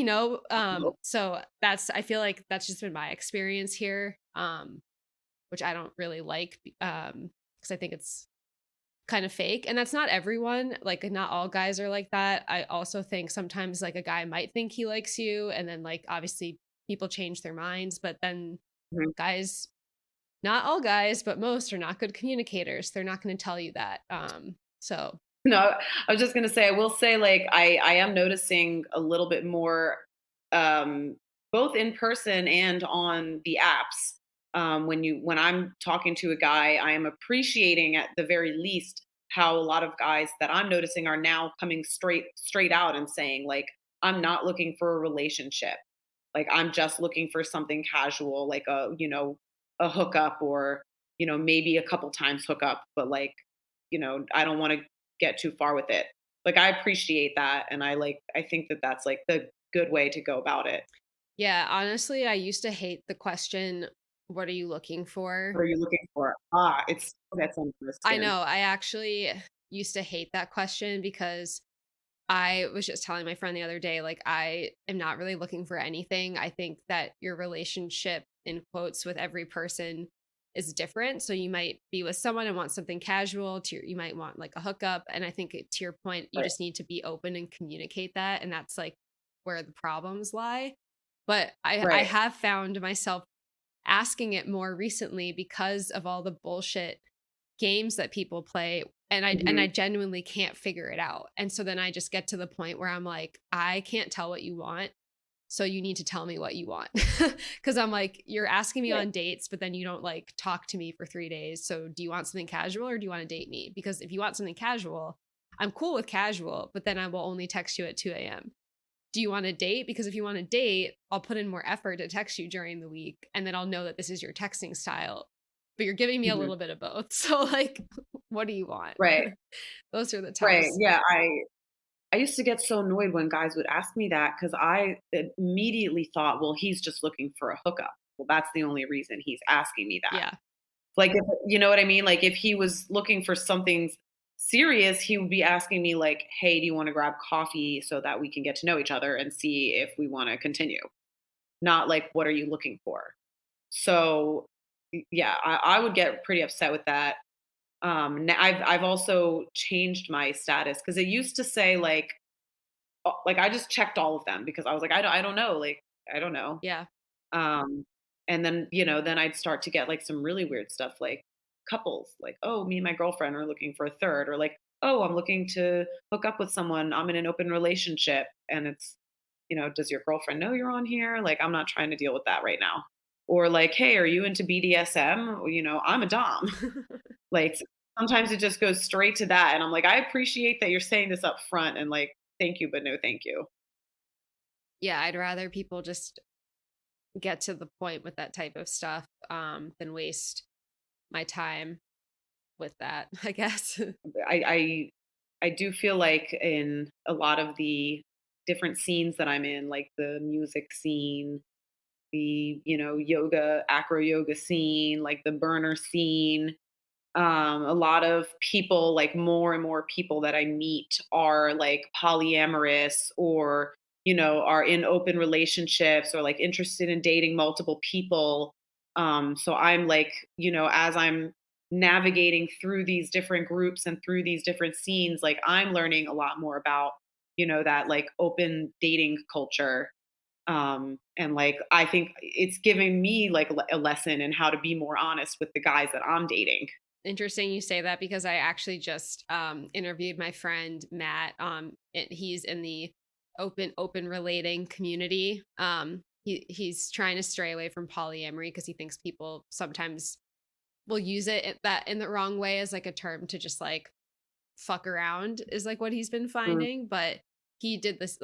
C: so that's I feel like that's just been my experience here. Which I don't really like because I think it's kind of fake. And that's not everyone. Like not all guys are like that. I also think sometimes like a guy might think he likes you and then like obviously people change their minds, but then
B: Mhm.
C: guys not all guys, but most are not good communicators. They're not going to tell you that. So
B: No, I was just gonna say, I will say, like, I am noticing a little bit more, um, both in person and on the apps. When I'm talking to a guy, I am appreciating at the very least how a lot of guys that I'm noticing are now coming straight out and saying, like, I'm not looking for a relationship. Like, I'm just looking for something casual, like a hookup or, maybe a couple times hookup, but like, I don't want to get too far with it. Like, I appreciate that, and I think that that's like the good way to go about it.
C: yeah, honestly, I used to hate the question, what are you looking for?
B: What are you looking for? It's that's
C: I
B: interesting.
C: know. I actually used to hate that question because I was just telling my friend the other day, like, I am not really looking for anything. I think that your relationship, in quotes, with every person is different. So you might be with someone and want something casual, you might want like a hookup. And I think to your point, you
B: Right.
C: just need to be open and communicate that. And that's like where the problems lie. But I
B: Right.
C: have found myself asking it more recently because of all the bullshit games that people play and I
B: Mhm.
C: genuinely can't figure it out. And so then I just get to the point where I'm like, I can't tell what you want. So you need to tell me what you want. Cause I'm like, you're asking me
B: Right.
C: on dates, but then you don't like talk to me for 3 days. So do you want something casual or do you want to date me? Because if you want something casual, I'm cool with casual, but then I will only text you at 2 a.m. Do you want to date? Because if you want to date, I'll put in more effort to text you during the week and then I'll know that this is your texting style. But you're giving me a
B: Mhm.
C: little bit of both. So like, what do you want?
B: Right.
C: Those are the
B: Right.
C: tells.
B: Yeah. I used to get so annoyed when guys would ask me that because I immediately thought, well, he's just looking for a hookup. Well, that's the only reason he's asking me that.
C: Yeah.
B: Like, if you know what I mean? Like, if he was looking for something serious, he would be asking me like, "Hey, do you wanna grab coffee so that we can get to know each other and see if we wanna continue?" Not like, "What are you looking for?" So, yeah, I would get pretty upset with that. N I've also changed my status because it used to say, like, I just checked all of them because I was like, I don't know," like, I don't know.
C: Yeah.
B: Um, and then, then I'd start to get like some really weird stuff like couples, like, oh, me and my girlfriend are looking for a third, or like, oh, I'm looking to hook up with someone. I'm in an open relationship. And it's, does your girlfriend know you're on here? Like, I'm not trying to deal with that right now. Or like, hey, are you into BDSM? Well, I'm a Dom. Like, sometimes it just goes straight to that. And I'm like, I appreciate that you're saying this up front and like, thank you, but no, thank you.
C: Yeah. I'd rather people just get to the point with that type of stuff than waste my time with that, I guess.
B: I I I do feel like in a lot of the different scenes that I'm in, like the music scene, the yoga, acro yoga scene, like the burner scene, a lot of people, like more and more people that I meet are like polyamorous or are in open relationships or like interested in dating multiple people. So I'm like, as I'm navigating through these different groups and through these different scenes, like I'm learning a lot more about, that like open dating culture. And like I think it's giving me like a lesson in how to be more honest with the guys that I'm dating.
C: Interesting you say that because I actually just interviewed my friend Matt. He's in the open relating community. He's trying to stray away from polyamory because he thinks people sometimes will use that in the wrong way as like a term to just like fuck around is like what he's been
B: Mm,
C: finding. But he did this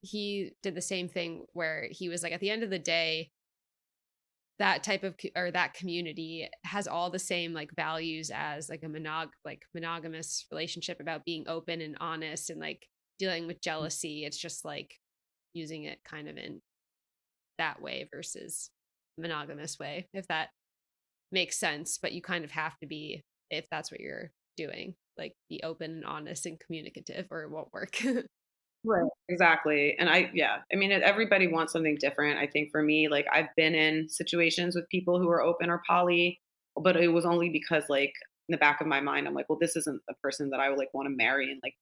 C: he did the same thing where he was like, at the end of the day, that type of or that community has all the same like values as like a monogamous relationship, about being open and honest and like dealing with jealousy. It's just like using it kind of in that way versus monogamous way, if that makes sense. But you kind of have to be, if that's what you're doing, like be open and honest and communicative, or it won't work.
B: right. Exactly. And yeah, I mean, everybody wants something different. I think for me, like I've been in situations with people who are open or poly, but it was only because like in the back of my mind, I'm like, well, this isn't the person that I would like want to marry and like,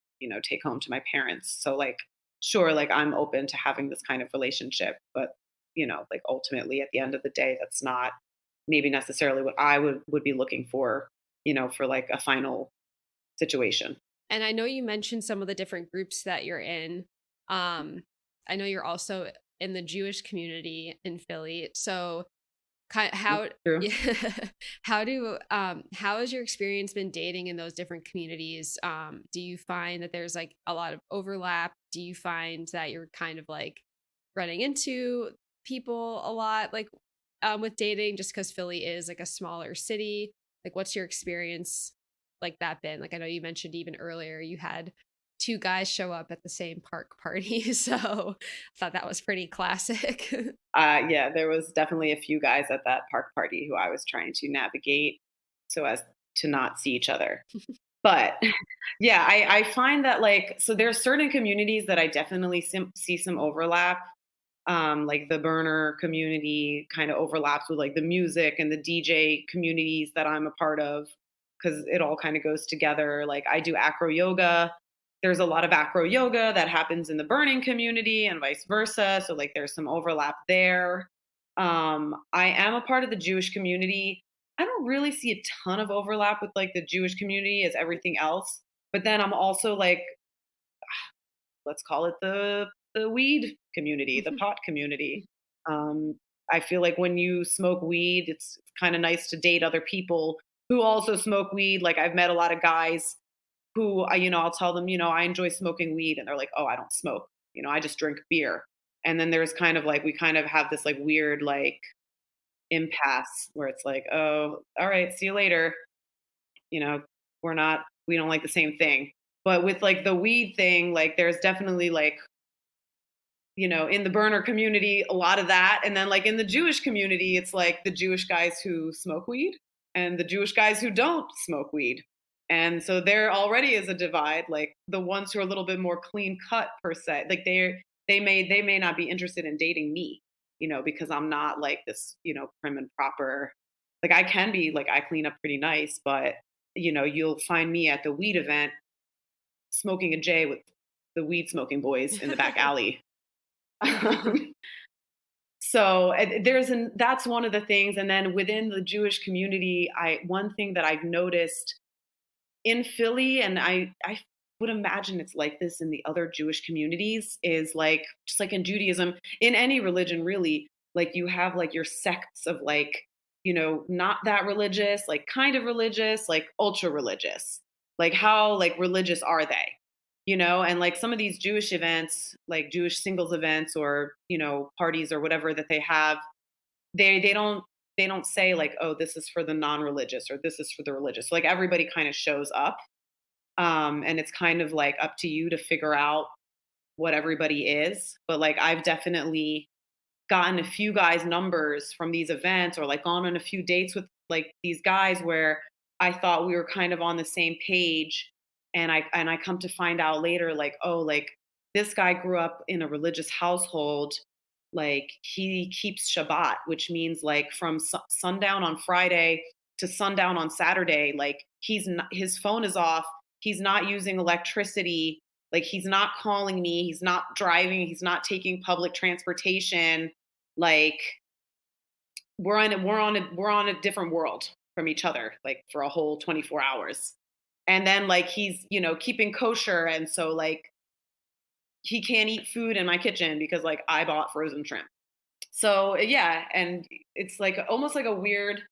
B: take home to my parents. So like, sure, like I'm open to having this kind of relationship, but like ultimately at the end of the day, that's not maybe necessarily what I would be looking for, for like a final situation.
C: And I know you mentioned some of the different groups that you're in. I know you're also in the Jewish community in Philly. So how
B: True.
C: yeah, how has your experience been dating in those different communities? Do you find that there's like a lot of overlap? Do you find that you're kind of like running into people a lot, like with dating, just because Philly is like a smaller city? Like, what's your experience like that been? Like, I know you mentioned even earlier you had two guys show up at the same park party, so I thought that was pretty classic.
B: Yeah, there was definitely a few guys at that park party who I was trying to navigate so as to not see each other. But yeah, I find that like, so there's certain communities that I definitely see some overlap. Like the burner community kind of overlaps with like the music and the DJ communities that I'm a part of because it all kind of goes together. Like I do acro yoga. There's a lot of acro yoga that happens in the burning community and vice versa. So like there's some overlap there. I am a part of the Jewish community. I don't really see a ton of overlap with like the Jewish community as everything else. But then I'm also like, let's call it the weed community, the pot community. Um, I feel like when you smoke weed, it's kind of nice to date other people who also smoke weed. Like I've met a lot of guys who I'll tell them, I enjoy smoking weed, and they're like, oh, I don't smoke. I just drink beer. And then there's kind of like we kind of have this like weird like impasse where it's like, oh, all right, see you later. You know, we don't like the same thing. But with like the weed thing, like there's definitely like in the burner community, a lot of that. And then like in the Jewish community, it's like the Jewish guys who smoke weed and the Jewish guys who don't smoke weed. And so there already is a divide. Like the ones who are a little bit more clean cut per se, like they may not be interested in dating me, because I'm not like this, prim and proper. Like I can be like I clean up pretty nice, but you'll find me at the weed event smoking a J with the weed smoking boys in the back alley. Um, so that's one of the things. And then within the Jewish community, one thing that I've noticed in Philly, and I would imagine it's like this in the other Jewish communities, is like just like in Judaism, in any religion really, like you have like your sects of like, not that religious, like kind of religious, like ultra religious. Like how like religious are they? And like some of these Jewish events, like Jewish singles events or, parties or whatever that they have, they don't say like, oh, this is for the non-religious or this is for the religious. Like everybody kind of shows up. And it's kind of like up to you to figure out what everybody is. But like I've definitely gotten a few guys' numbers from these events or like gone on a few dates with like these guys where I thought we were kind of on the same page. And I come to find out later, like, oh, like this guy grew up in a religious household. Like he keeps Shabbat, which means like from sundown on Friday to sundown on Saturday, like his phone is off, he's not using electricity, like he's not calling me, he's not driving, he's not taking public transportation, like we're on a different world from each other, like for a whole 24 hours. And then like he's, keeping kosher, and so like he can't eat food in my kitchen because like I bought frozen shrimp. So yeah, and it's like almost like a weird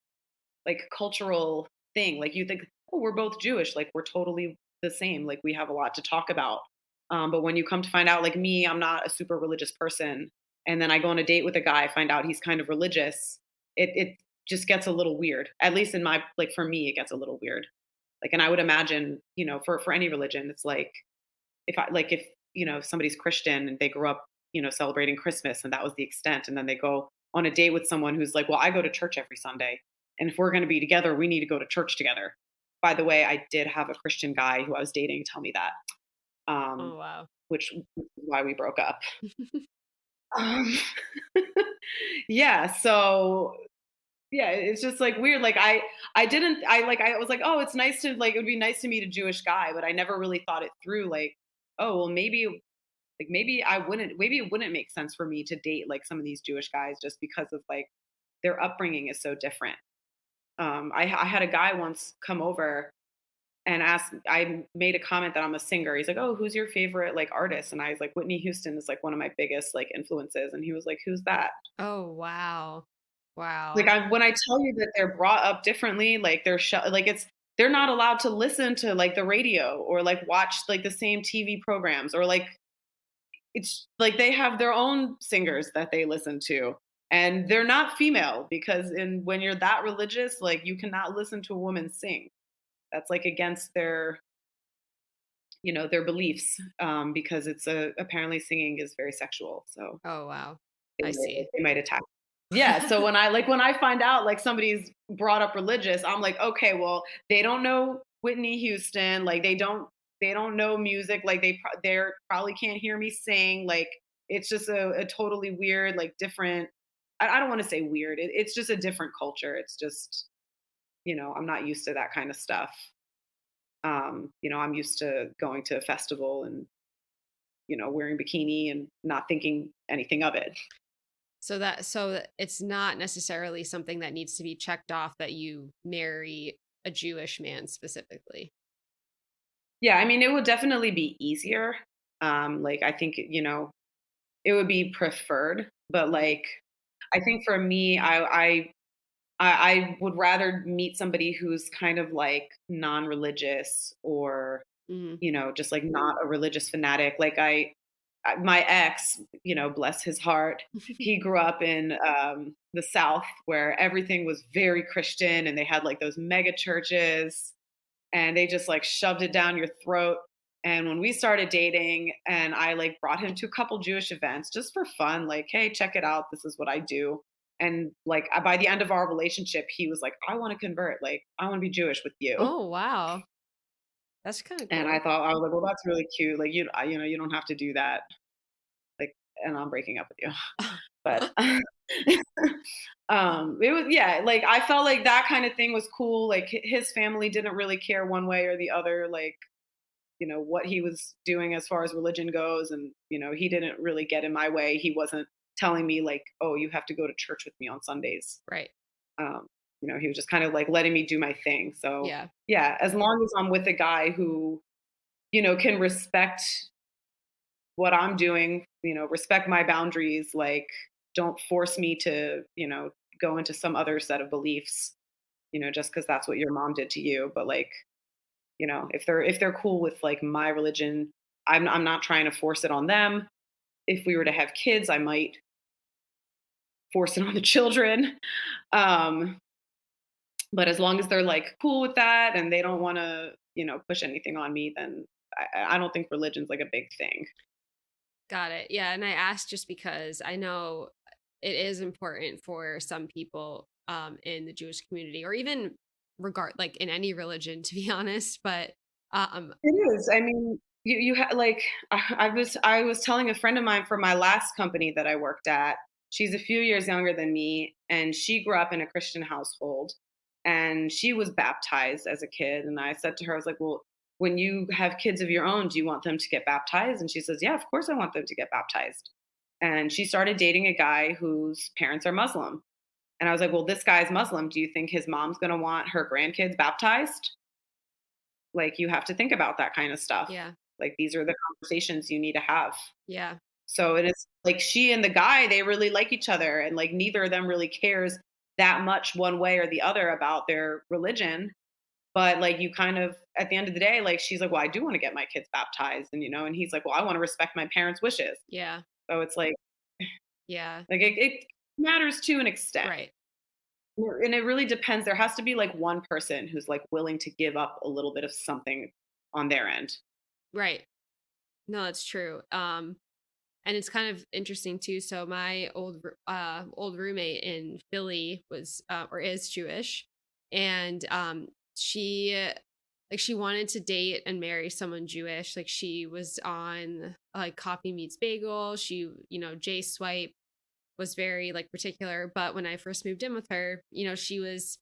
B: like cultural thing. Like you think, oh, we're both Jewish, like we're totally the same, like we have a lot to talk about. But when you come to find out, like me, I'm not a super religious person, and then I go on a date with a guy, I find out he's kind of religious. It just gets a little weird. At least in my like for me, it gets a little weird. Like, and I would imagine, for any religion, it's like if if somebody's Christian and they grew up, celebrating Christmas and that was the extent, and then they go on a date with someone who's like, well, I go to church every Sunday, and if we're going to be together, we need to go to church together. By the way, I did have a Christian guy who I was dating tell me that,
C: Oh,
B: um,
C: wow.
B: which is why we broke up. Um, yeah, so yeah, it's just like weird. Like I didn't I was like, oh, it's nice to like it would be nice to meet a Jewish guy, but I never really thought it through. Like, oh well, maybe it wouldn't make sense for me to date like some of these Jewish guys just because of like their upbringing is so different. I had a guy once come over and asked. I made a comment that I'm a singer. He's like, oh, who's your favorite like artist? And I was like, Whitney Houston is like one of my biggest like influences. And he was like, who's that?
C: Oh, wow.
B: Like
C: Wow.
B: when I tell you that they're brought up differently, like they're not allowed to listen to like the radio or like watch like the same TV programs, or like it's like they have their own singers that they listen to, and they're not female because when you're that religious, like you cannot listen to a woman sing. That's like against their beliefs, because apparently singing is very sexual. So
C: Oh, wow.
B: they
C: I
B: might,
C: see.
B: they might attack. Yeah. So when I find out like somebody's brought up religious, I'm like, okay, well, they don't know Whitney Houston, like they don't know music, like they're probably can't hear me sing, like it's just a totally weird, like different. I don't want to say weird. It's just a different culture. It's just I'm not used to that kind of stuff. I'm used to going to a festival and wearing bikini and not thinking anything of it.
C: So it's not necessarily something that needs to be checked off that you marry a Jewish man specifically.
B: Yeah, I mean, it would definitely be easier. Like I think, it would be preferred, but like I think for me, I would rather meet somebody who's kind of like non-religious, or
C: Mhm.
B: just like not a religious fanatic. Like my ex, bless his heart, he grew up in the South where everything was very Christian, and they had like those mega churches, and they just like shoved it down your throat. And when we started dating, and I like brought him to a couple Jewish events just for fun, like, hey, check it out, this is what I do. And like by the end of our relationship, he was like, I want to convert, like I want to be Jewish with you.
C: Oh, wow. That's kind of
B: And I
C: cool.
B: thought, I was like, well, that's really cute. Like you don't have to do that. Like, and I'm breaking up with you. But it was, yeah, like I felt like that kind of thing was cool. Like his family didn't really care one way or the other, like what he was doing as far as religion goes, and he didn't really get in my way. He wasn't telling me like, oh, you have to go to church with me on Sundays.
C: Right.
B: um he was just kind of like letting me do my thing. So
C: Yeah.
B: yeah, as long as I'm with a guy who can respect what I'm doing, respect my boundaries, like don't force me to go into some other set of beliefs, just because that's what your mom did to you. But like, if they're cool with like my religion, I'm not trying to force it on them. If we were to have kids, I might force it on the children. Um, but as long as they're like cool with that and they don't want to, push anything on me, then I don't think religion's like a big thing.
C: Got it. Yeah, and I asked just because I know it is important for some people in the Jewish community, or even regard like in any religion, to be honest. But um,
B: It is. I mean, like I was telling a friend of mine from my last company that I worked at. She's a few years younger than me, and she grew up in a Christian household. and she was baptized as a kid. And I said to her, I was like, well, when you have kids of your own, do you want them to get baptized? And she says, yeah, of course I want them to get baptized. And she started dating a guy whose parents are Muslim. And I was like, well, this guy's Muslim. Do you think his mom's going to want her grandkids baptized? Like, you have to think about that kind of stuff.
C: Yeah.
B: Like, these are the conversations you need to have.
C: Yeah.
B: So it is like she and the guy, they really like each other. And like, neither of them really cares that much one way or the other about their religion. But like, you kind of, at the end of the day, like, she's like, well, I do want to get my kids baptized. And, and he's like, well, I want to respect my parents' wishes.
C: Yeah.
B: So it's
C: Yeah.
B: like it matters to an extent.
C: Right.
B: And it really depends. There has to be like one person who's like willing to give up a little bit of something on their end.
C: Right. No, that's true. And it's kind of interesting too. So my old roommate in Philly was or is Jewish, and she wanted to date and marry someone Jewish. Like she was on like Coffee Meets Bagel. She, J Swipe was very like particular. But when I first moved in with her, she was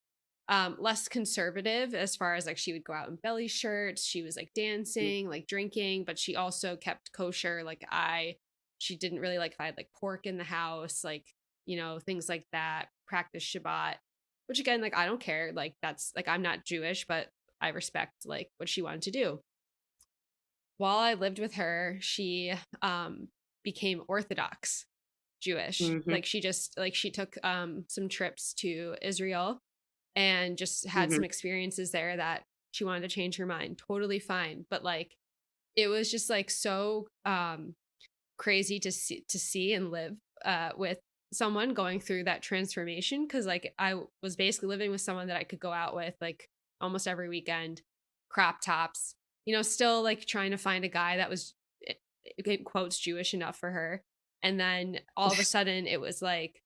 C: less conservative as far as like she would go out in belly shirts. She was like dancing, like drinking, but she also kept kosher. She didn't really like if I had like pork in the house, like, things like that, practice Shabbat, which again, like, I don't care. Like, that's like, I'm not Jewish, but I respect like what she wanted to do. While I lived with her, she became Orthodox Jewish.
B: Mm-hmm.
C: Like she took some trips to Israel and just had
B: Mm-hmm.
C: some experiences there that she wanted to change her mind. Totally fine. But like, it was just like so crazy to see and live with someone going through that transformation, because like I was basically living with someone that I could go out with like almost every weekend, crop tops, still like trying to find a guy that was in quotes Jewish enough for her. And then all of a sudden it was like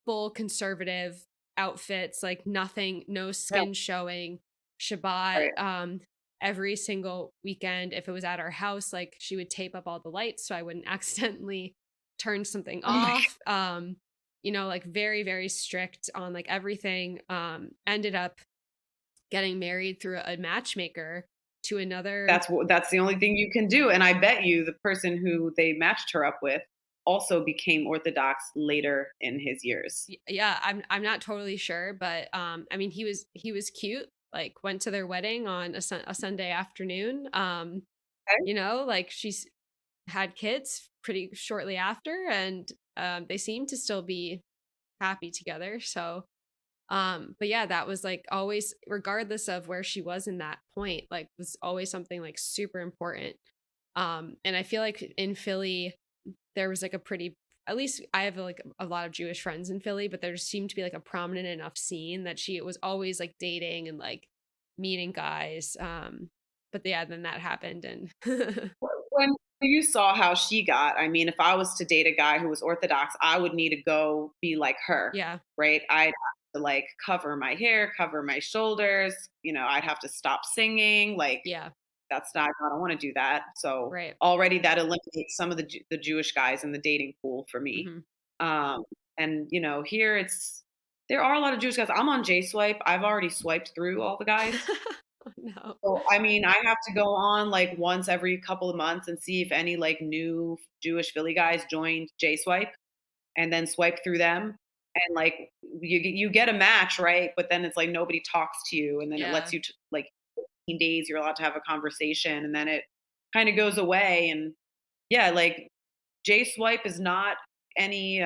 C: full conservative outfits, like nothing, no
B: Yeah.
C: skin showing, Shabbat,
B: Right.
C: every single weekend. If it was at our house, like she would tape up all the lights so I wouldn't accidentally turn something
B: Oh my
C: off. Like very, very strict on like everything. Ended up getting married through a matchmaker to another.
B: That's the only thing you can do. And I bet you the person who they matched her up with also became Orthodox later in his years.
C: Yeah, I'm not totally sure, but I mean he was cute. Like went to their wedding on a Sunday afternoon.
B: Okay.
C: Like she's had kids pretty shortly after, and they seem to still be happy together. So but yeah, that was like always, regardless of where she was in that point, like was always something like super important. And I feel like in Philly there was like a pretty, at least I have like a lot of Jewish friends in Philly, but there seemed to be like a prominent enough scene that she was always like dating and like meeting guys. But yeah, then that happened and
B: When you saw how she got, I mean, if I was to date a guy who was Orthodox, I would need to go be like her,
C: yeah,
B: right? I'd have to like cover my hair, cover my shoulders, I'd have to stop singing. Like,
C: yeah,
B: that's not, I don't want to do that. So
C: right.
B: already that eliminates some of the Jewish guys in the dating pool for me.
C: Hmm.
B: Um, and here there are a lot of Jewish guys. I'm on J Swipe. I've already swiped through all the guys.
C: Oh, no.
B: So, I mean, I have to go on like once every couple of months and see if any like new Jewish Philly guys joined J Swipe and then swipe through them. And like you get a match, right? But then it's like nobody talks to you, and then it
C: Yeah,
B: lets you like 15 days you're allowed to have a conversation, and then it kind of goes away. And yeah, like J Swipe is not any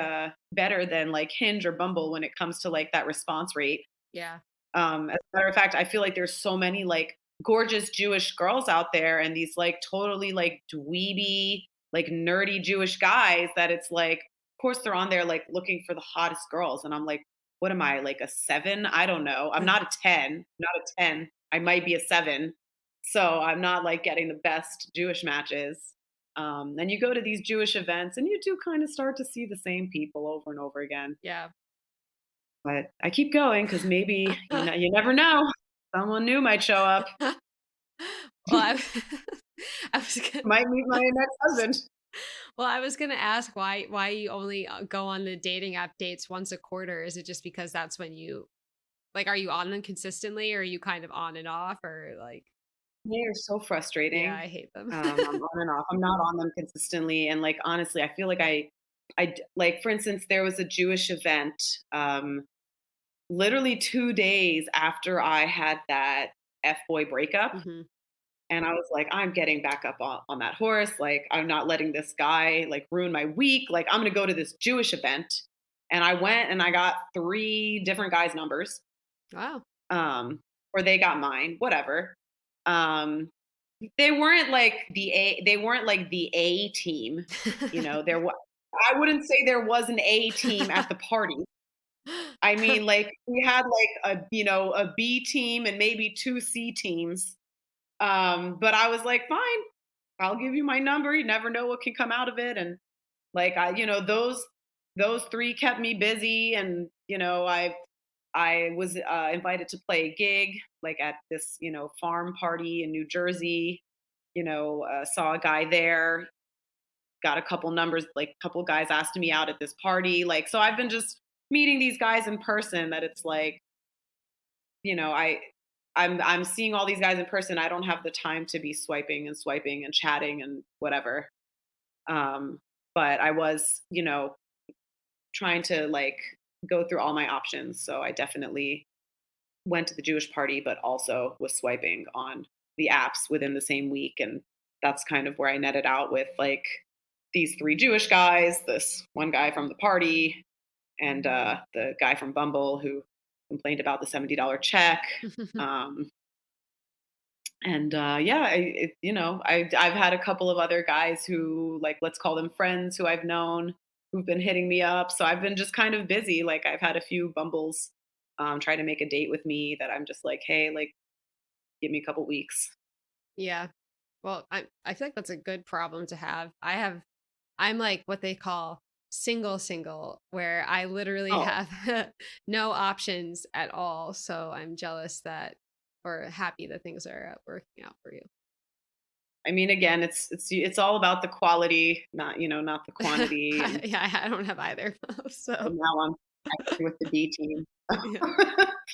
B: better than like Hinge or Bumble when it comes to like that response rate.
C: yeah,
B: As a matter of fact, I feel like there's so many like gorgeous Jewish girls out there and these like totally like dweeby, like nerdy Jewish guys that it's like, of course they're on there like looking for the hottest girls. And I'm like, what am I, like a 7? I don't know. I'm not a 10, not a 10. I might be a 7. So I'm not like getting the best Jewish matches. And you go to these Jewish events and you do kind of start to see the same people over and over again.
C: yeah.
B: But I keep going because maybe you never know. Someone new might show up.
C: Well, I, I was gonna,
B: Might meet my next husband.
C: well, I was gonna ask why you only go on the dating app dates once a quarter. Is it just because that's when you Like, are you on them consistently, or are you kind of on and off, or like?
B: They are so
C: Yeah,
B: frustrating.
C: I hate them.
B: I'm on and off. I'm not on them consistently, and like honestly, I feel like like for instance, there was a Jewish event, literally 2 days after I had that f boy breakup,
C: Hmm.
B: and I was like, I'm getting back up on that horse. Like, I'm not letting this guy like ruin my week. Like, I'm gonna go to this Jewish event, and I went and I got 3 different guys' numbers,
C: Wow.
B: or they got mine, whatever. Um, they weren't like the A team, you know. I wouldn't say there was an A team at the party. I mean, like we had like a B team and maybe 2 C teams. But I was like, fine, I'll give you my number. You never know what can come out of it. And like those 3 kept me busy, and I was invited to play a gig like at this farm party in New Jersey. Saw a guy there, got a couple numbers, like a couple guys asked me out at this party. Like, so I've been just meeting these guys in person. That it's like, you know, I. I'm seeing all these guys in person. I don't have the time to be swiping and swiping and chatting and whatever. Um, but I was, trying to like go through all my options. So I definitely went to the Jewish party, but also was swiping on the apps within the same week. And that's kind of where I netted out with like these 3 Jewish guys, this one guy from the party, and the guy from Bumble who complained about the $70 check. Um, and yeah, I've had a couple of other guys who, like, let's call them friends, who I've known, who've been hitting me up. So I've been just kind of busy. Like, I've had a few Bumbles try to make a date with me that I'm just like, hey, like, give me a couple weeks.
C: Yeah. Well, I feel like that's a good problem to have. I'm like what they call single, where I literally
B: Oh,
C: have no options at all. So I'm jealous that, or happy that things are working out for you.
B: I mean, again, it's all about the quality, not the quantity. And
C: Yeah, I don't have either. So
B: now I'm actually with the D team.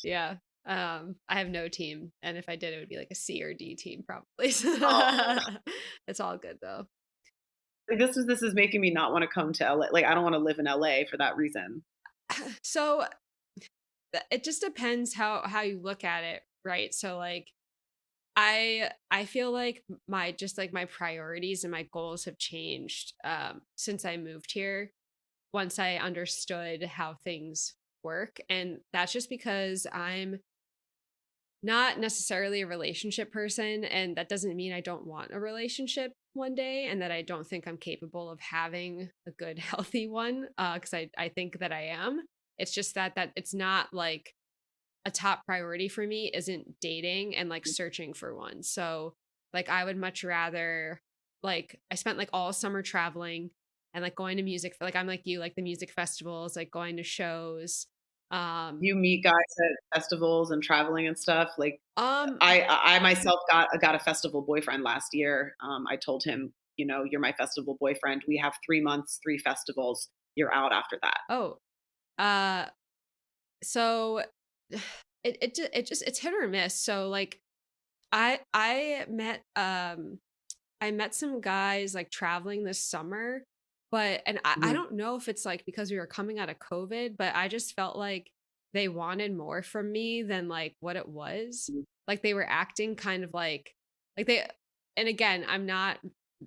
C: yeah, yeah. I have no team, and if I did, it would be like a C or D team probably.
B: Oh,
C: It's all good though.
B: like, this is making me not want to come to LA. Like, I don't want to live in LA for that reason.
C: So it just depends how you look at it, right? So like I feel like my priorities and my goals have changed since I moved here, once I understood how things work. And that's just because I'm not necessarily a relationship person, and that doesn't mean I don't want a relationship one day, and that I don't think I'm capable of having a good healthy one, because I think that I am. It's just that it's not like a top priority for me isn't dating and like searching for one. So like I would much rather, like, I spent like all summer traveling and like going to music, like I'm like you, like the music festivals, like going to shows. Um
B: You meet guys at festivals and traveling and stuff. Like,
C: um
B: I myself got a festival boyfriend last year. I told him, you're my festival boyfriend. We have 3 months, 3 festivals. You're out after that.
C: oh uh so it just it's hit or miss. So like I met some guys like traveling this summer, but and I
B: Mhm.
C: don't know if it's like because we were coming out of COVID, but I just felt like they wanted more from me than like what it was. Like they were acting kind of like they, and again, I'm not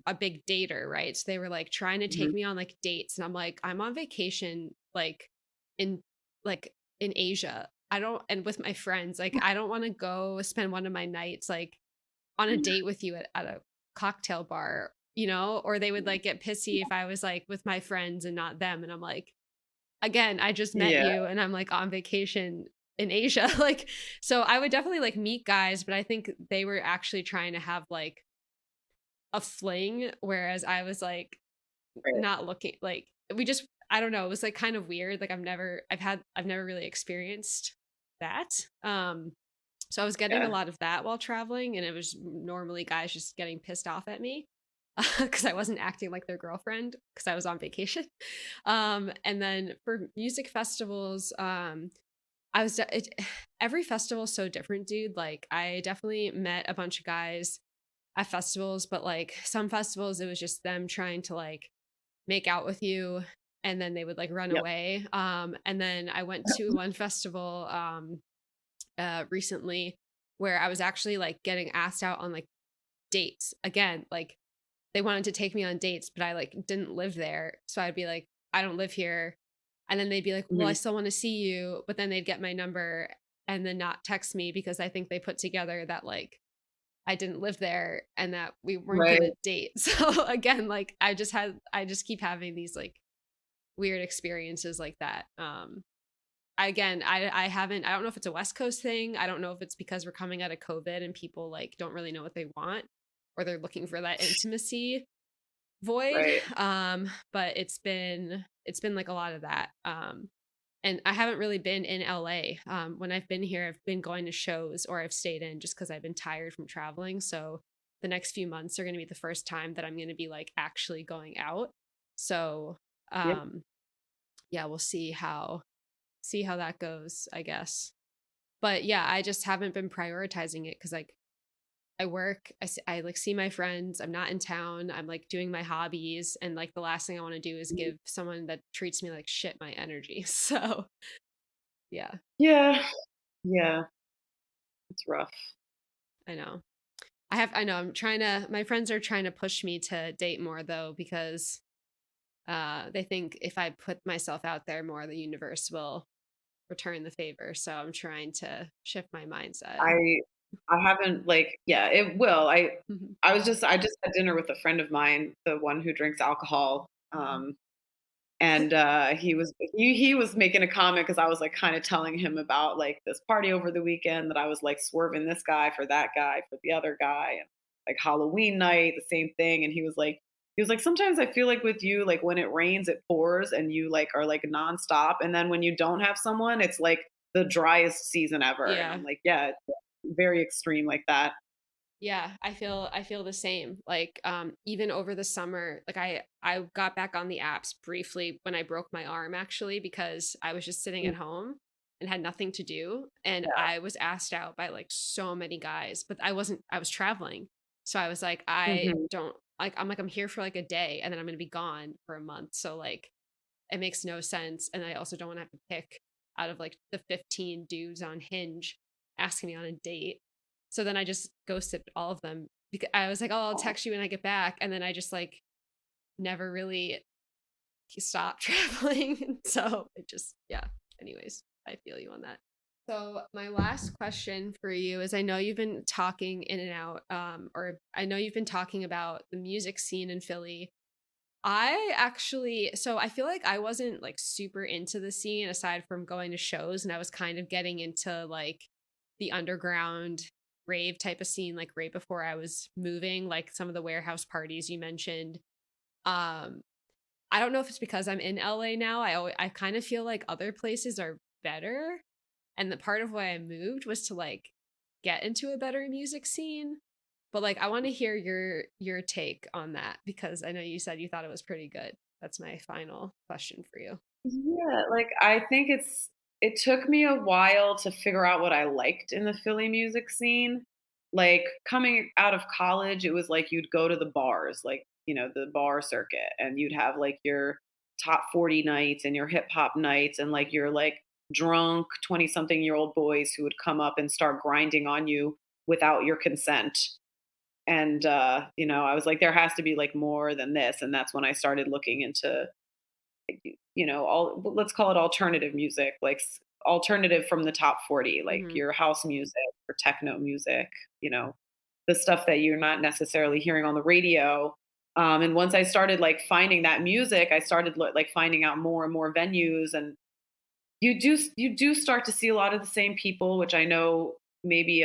C: a big dater, right? So they were like trying to
B: Mhm.
C: take me on like dates, and I'm like, I'm on vacation in like in Asia. I don't, and with my friends, like I don't want to go spend one of my nights like on a date with you at a cocktail bar, or they would like get pissy if I was like with my friends and not them. And I'm like, again, I just met
B: Yeah.
C: you and I'm like on vacation in Asia. Like, so I would definitely like meet guys, but I think they were actually trying to have like a fling, whereas I was like
B: Right.
C: not looking like we just, I don't know, it was like kind of weird. Like I've never really experienced that. So I was getting a
B: Yeah.
C: lot of that while traveling, and it was normally guys just getting pissed off at me because I wasn't acting like their girlfriend because I was on vacation. And then for music festivals, I was every festival is so different, dude. Like I definitely met a bunch of guys at festivals, but like some festivals it was just them trying to like make out with you and then they would like run
B: Yep.
C: away. And then I went to one festival recently where I was actually like getting asked out on like dates. Again, like they wanted to take me on dates, but I like didn't live there. So I'd be like, I don't live here. And then they'd be like, well, I
B: Mhm.
C: still want to see you. But then they'd get my number and then not text me because I think they put together that like I didn't live there and that we weren't
B: Right.
C: gonna date. So again, like I just keep having these like weird experiences like that. Again, I don't know if it's a West Coast thing. I don't know if it's because we're coming out of COVID and people like don't really know what they want or they're looking for that intimacy void.
B: Right.
C: But it's been like a lot of that. And I haven't really been in LA. When I've been here, I've been going to shows or I've stayed in just because I've been tired from traveling. So the next few months are going to be the first time that I'm going to be like actually going out. So
B: Yeah.
C: yeah, we'll see how that goes, I guess. But yeah, I just haven't been prioritizing it because like I work, I like see my friends. I'm not in town. I'm like doing my hobbies, and like the last thing I want to do is give someone that treats me like shit my energy. So yeah,
B: Yeah. Yeah. It's rough.
C: I know. I know. My friends are trying to push me to date more though because they think if I put myself out there more, the universe will return the favor. So I'm trying to shift my mindset.
B: I I haven't like yeah, it will.
C: Mhm.
B: I just had dinner with a friend of mine, the one who drinks alcohol. And he was making a comment because I was like kind of telling him about like this party over the weekend that I was like swerving this guy for that guy for the other guy and like Halloween night the same thing and he was like sometimes I feel like with you like when it rains it pours and you like are like nonstop and then when you don't have someone it's like the driest season ever and
C: Yeah.
B: I'm like yeah it's very extreme like that.
C: Yeah, I feel the same. Like even over the summer, like I got back on the apps briefly when I broke my arm actually because I was just sitting
B: Mm,
C: at home and had nothing to do and
B: yeah.
C: I was asked out by like so many guys, but I was traveling. So I was like I
B: Hmm.
C: don't like I'm here for like a day and then I'm going to be gone for a month. So like it makes no sense and I also don't want to have to pick out of like the 15 dudes on Hinge asking me on a date. So then I just ghosted all of them because I was like, "Oh, I'll text you when I get back." And then I just like never really stopped traveling. So it just yeah. Anyways, I feel you on that. So my last question for you is I know you've been talking in and out or I know you've been talking about the music scene in Philly. I actually, so I feel like I wasn't like super into the scene aside from going to shows, and I was kind of getting into like the underground rave type of scene, like right before I was moving, like some of the warehouse parties you mentioned. Um, I don't know if it's because I'm in LA now. I kind of feel like other places are better, and the part of why I moved was to like get into a better music scene. But like I want to hear your take on that because I know you said you thought it was pretty good. That's my final question for you.
B: Yeah, like I think it took me a while to figure out what I liked in the Philly music scene. Like coming out of college, it was like you'd go to the bars, like, you know, the bar circuit, and you'd have like your top 40 nights and your hip hop nights and like your like drunk 20 something year old boys who would come up and start grinding on you without your consent. And you know, I was like, there has to be like more than this. And that's when I started looking into you know, all let's call it alternative music, like alternative from the top 40, like
C: Hmm.
B: your house music or techno music, you know, the stuff that you're not necessarily hearing on the radio. And once I started like finding that music, I started like finding out more and more venues, and you do start to see a lot of the same people, which I know maybe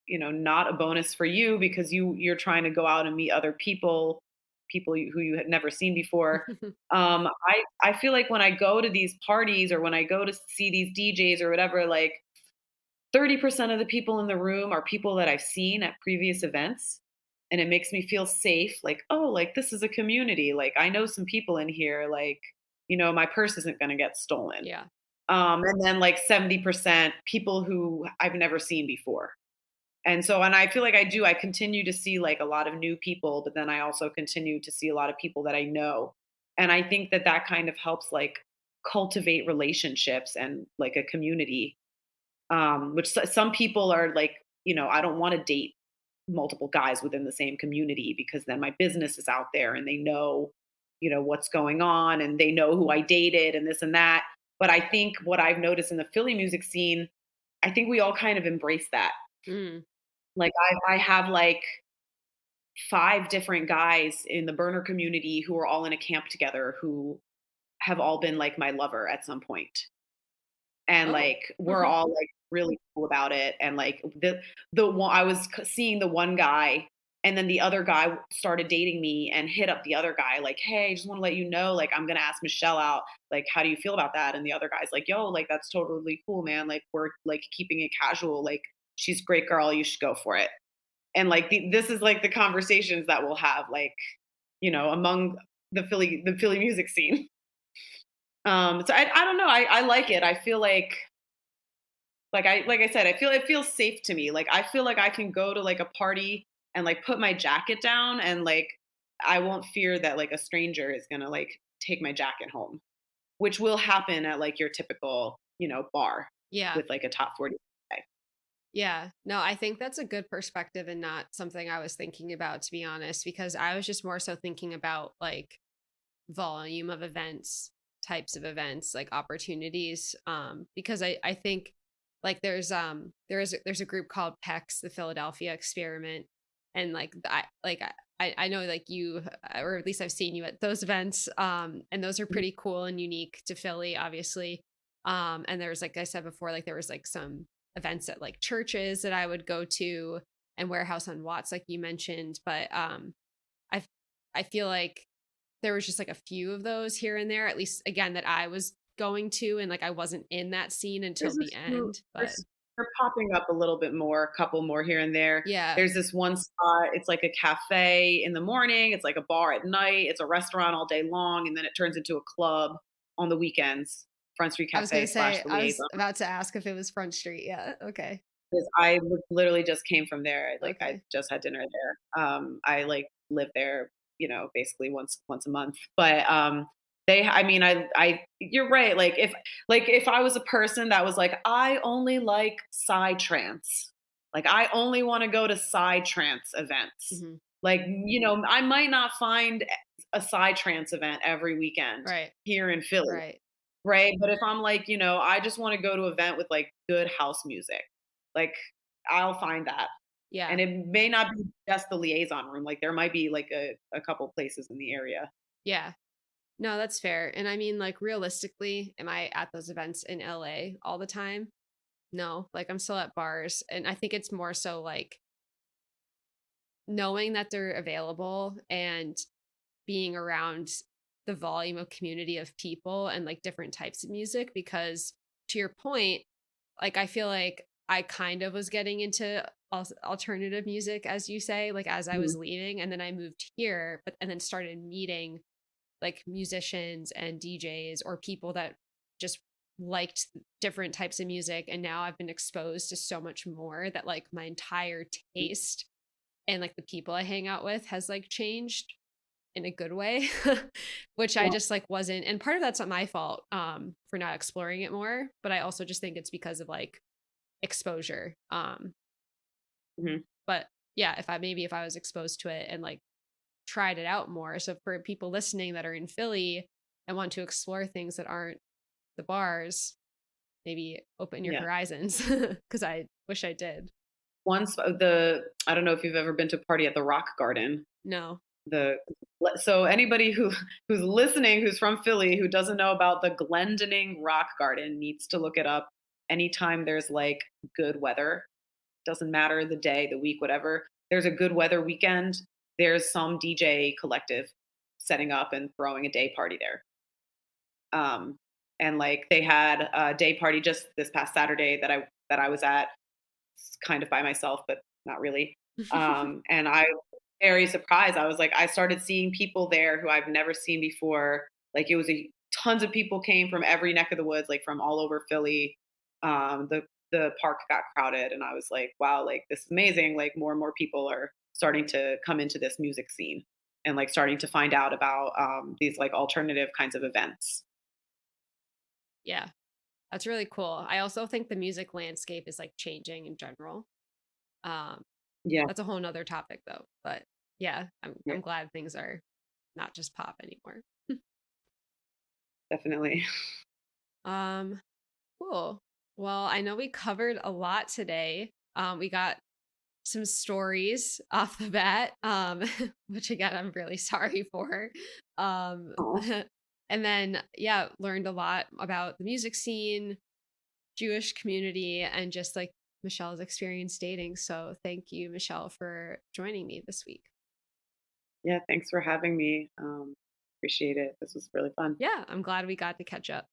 B: you know not a bonus for you because you're trying to go out and meet other people who you had never seen before. I feel like when I go to these parties or when I go to see these DJs or whatever, like 30% of the people in the room are people that I've seen at previous events. And it makes me feel safe. Like, oh, like this is a community. Like I know some people in here. Like, you know, my purse isn't going to get stolen.
C: Yeah.
B: And then like 70% people who I've never seen before. And I feel like I continue to see like a lot of new people, but then I also continue to see a lot of people that I know. And I think that that kind of helps like cultivate relationships and like a community, which some people are like, I don't want to date multiple guys within the same community because then my business is out there and they know, what's going on and they know who I dated and this and that. But I think what I've noticed in the Philly music scene, I think we all kind of embrace that.
C: Mm.
B: Like I have like 5 different guys in the burner community who are all in a camp together who have all been like my lover at some point. And
C: Oh,
B: like we're
C: okay.
B: all like really cool about it. And like the one I was seeing the one guy, and then the other guy started dating me and hit up the other guy like, hey, I just want to let you know, like I'm gonna ask Michelle out. Like, how do you feel about that? And the other guy's like, yo, like that's totally cool, man. Like we're like keeping it casual. Like she's a great girl. You should go for it. And like this is like the conversations that we'll have, like, among the Philly music scene. So I don't know. I like it. I feel like I said, I feel it feels safe to me. Like I feel like I can go to like a party and like put my jacket down and like I won't fear that like a stranger is gonna like take my jacket home, which will happen at like your typical, bar
C: Yeah.
B: with like a top 40 guy.
C: Yeah. No, I think that's a good perspective and not something I was thinking about, to be honest, because I was just more so thinking about like volume of events, types of events, like opportunities. Because I think like there's a group called PEX, the Philadelphia Experiment, and I know like you, or at least I've seen you at those events, and those are pretty cool and unique to Philly, obviously. And there's, like I said before, like there was like some events at like churches that I would go to, and Warehouse on Watts, like you mentioned. But I I feel like there was just like a few of those here and there, at least again that I was going to, and like I wasn't in that scene until
B: There's a
C: the
B: few
C: end. But
B: there's They're popping up a little bit more, a couple more here and there.
C: yeah,
B: There's this one spot, it's like a cafe in the morning, it's like a bar at night, it's a restaurant all day long, and then it turns into a club on the weekends. Front Street
C: I was gonna
B: Cafe slash
C: say,
B: the
C: I was
B: Liaison.
C: about to ask if it was Front Street. Yeah. Okay.
B: 'Cause literally just came from there. Like I
C: Okay.
B: just had dinner there. I like live there, basically once a month. But I mean, you're right. Like if I was a person that was like, I only like psy trance, like I only want to go to psy trance events.
C: Hmm.
B: Like, I might not find a psy trance event every weekend
C: Right.
B: here in Philly.
C: Right.
B: Right, but if I'm like, I just wanna go to an event with, like, good house music, like, I'll find that,
C: Yeah.
B: and it may not be just the Liaison room, like, there might be, like, a couple places in the area.
C: Yeah. No, that's fair. And I mean, like realistically, am I at those events in LA all the time? No, like I'm still at bars, and I think it's more so like knowing that they're available and being around the volume of community of people and like different types of music, because to your point, like I feel like I kind of was getting into alternative music, as you say, like as I
B: Mhm.
C: was leaving, and then I moved here, but and then started meeting like musicians and DJs or people that just liked different types of music, and now I've been exposed to so much more that like my entire taste and like the people I hang out with has like changed in a good way, which I
B: Yeah,
C: just like wasn't. And part of that's not my fault for not exploring it more, but I also just think it's because of like exposure.
B: mhm,
C: But yeah, if I was exposed to it and like tried it out more. So for people listening that are in Philly and want to explore things that aren't the bars, maybe open your
B: yeah.
C: horizons, because I wish I did.
B: Once I don't know if you've ever been to a party at the Rock Garden.
C: No.
B: The So anybody who's listening, who's from Philly, who doesn't know about the Glendenning Rock Garden needs to look it up anytime there's, like, good weather. Doesn't matter the day, the week, whatever. There's a good weather weekend, there's some DJ collective setting up and throwing a day party there. Um, and like they had a day party just this past Saturday that I was at, kind of by myself, but not really. And I was very surprised. I was like, I started seeing people there who I've never seen before. Like it was a tons of people came from every neck of the woods, like from all over Philly. The park got crowded, and I was like, wow, like this is amazing. Like more and more people are starting to come into this music scene and like starting to find out about these like alternative kinds of events.
C: Yeah, that's really cool. I also think the music landscape is like changing in general. Um,
B: Yeah,
C: that's a whole nother topic though. But yeah,
B: yeah,
C: I'm glad things are not just pop anymore.
B: definitely.
C: Um, cool. Well, I know we covered a lot today. We got some stories off the bat, which again I'm really sorry for. Um,
B: Oh,
C: and then yeah, learned a lot about the music scene, Jewish community, and just like Michelle's experience dating. So thank you, Michelle, for joining me this week.
B: yeah, thanks for having me. Appreciate it. This was really fun.
C: Yeah, I'm glad we got to catch up.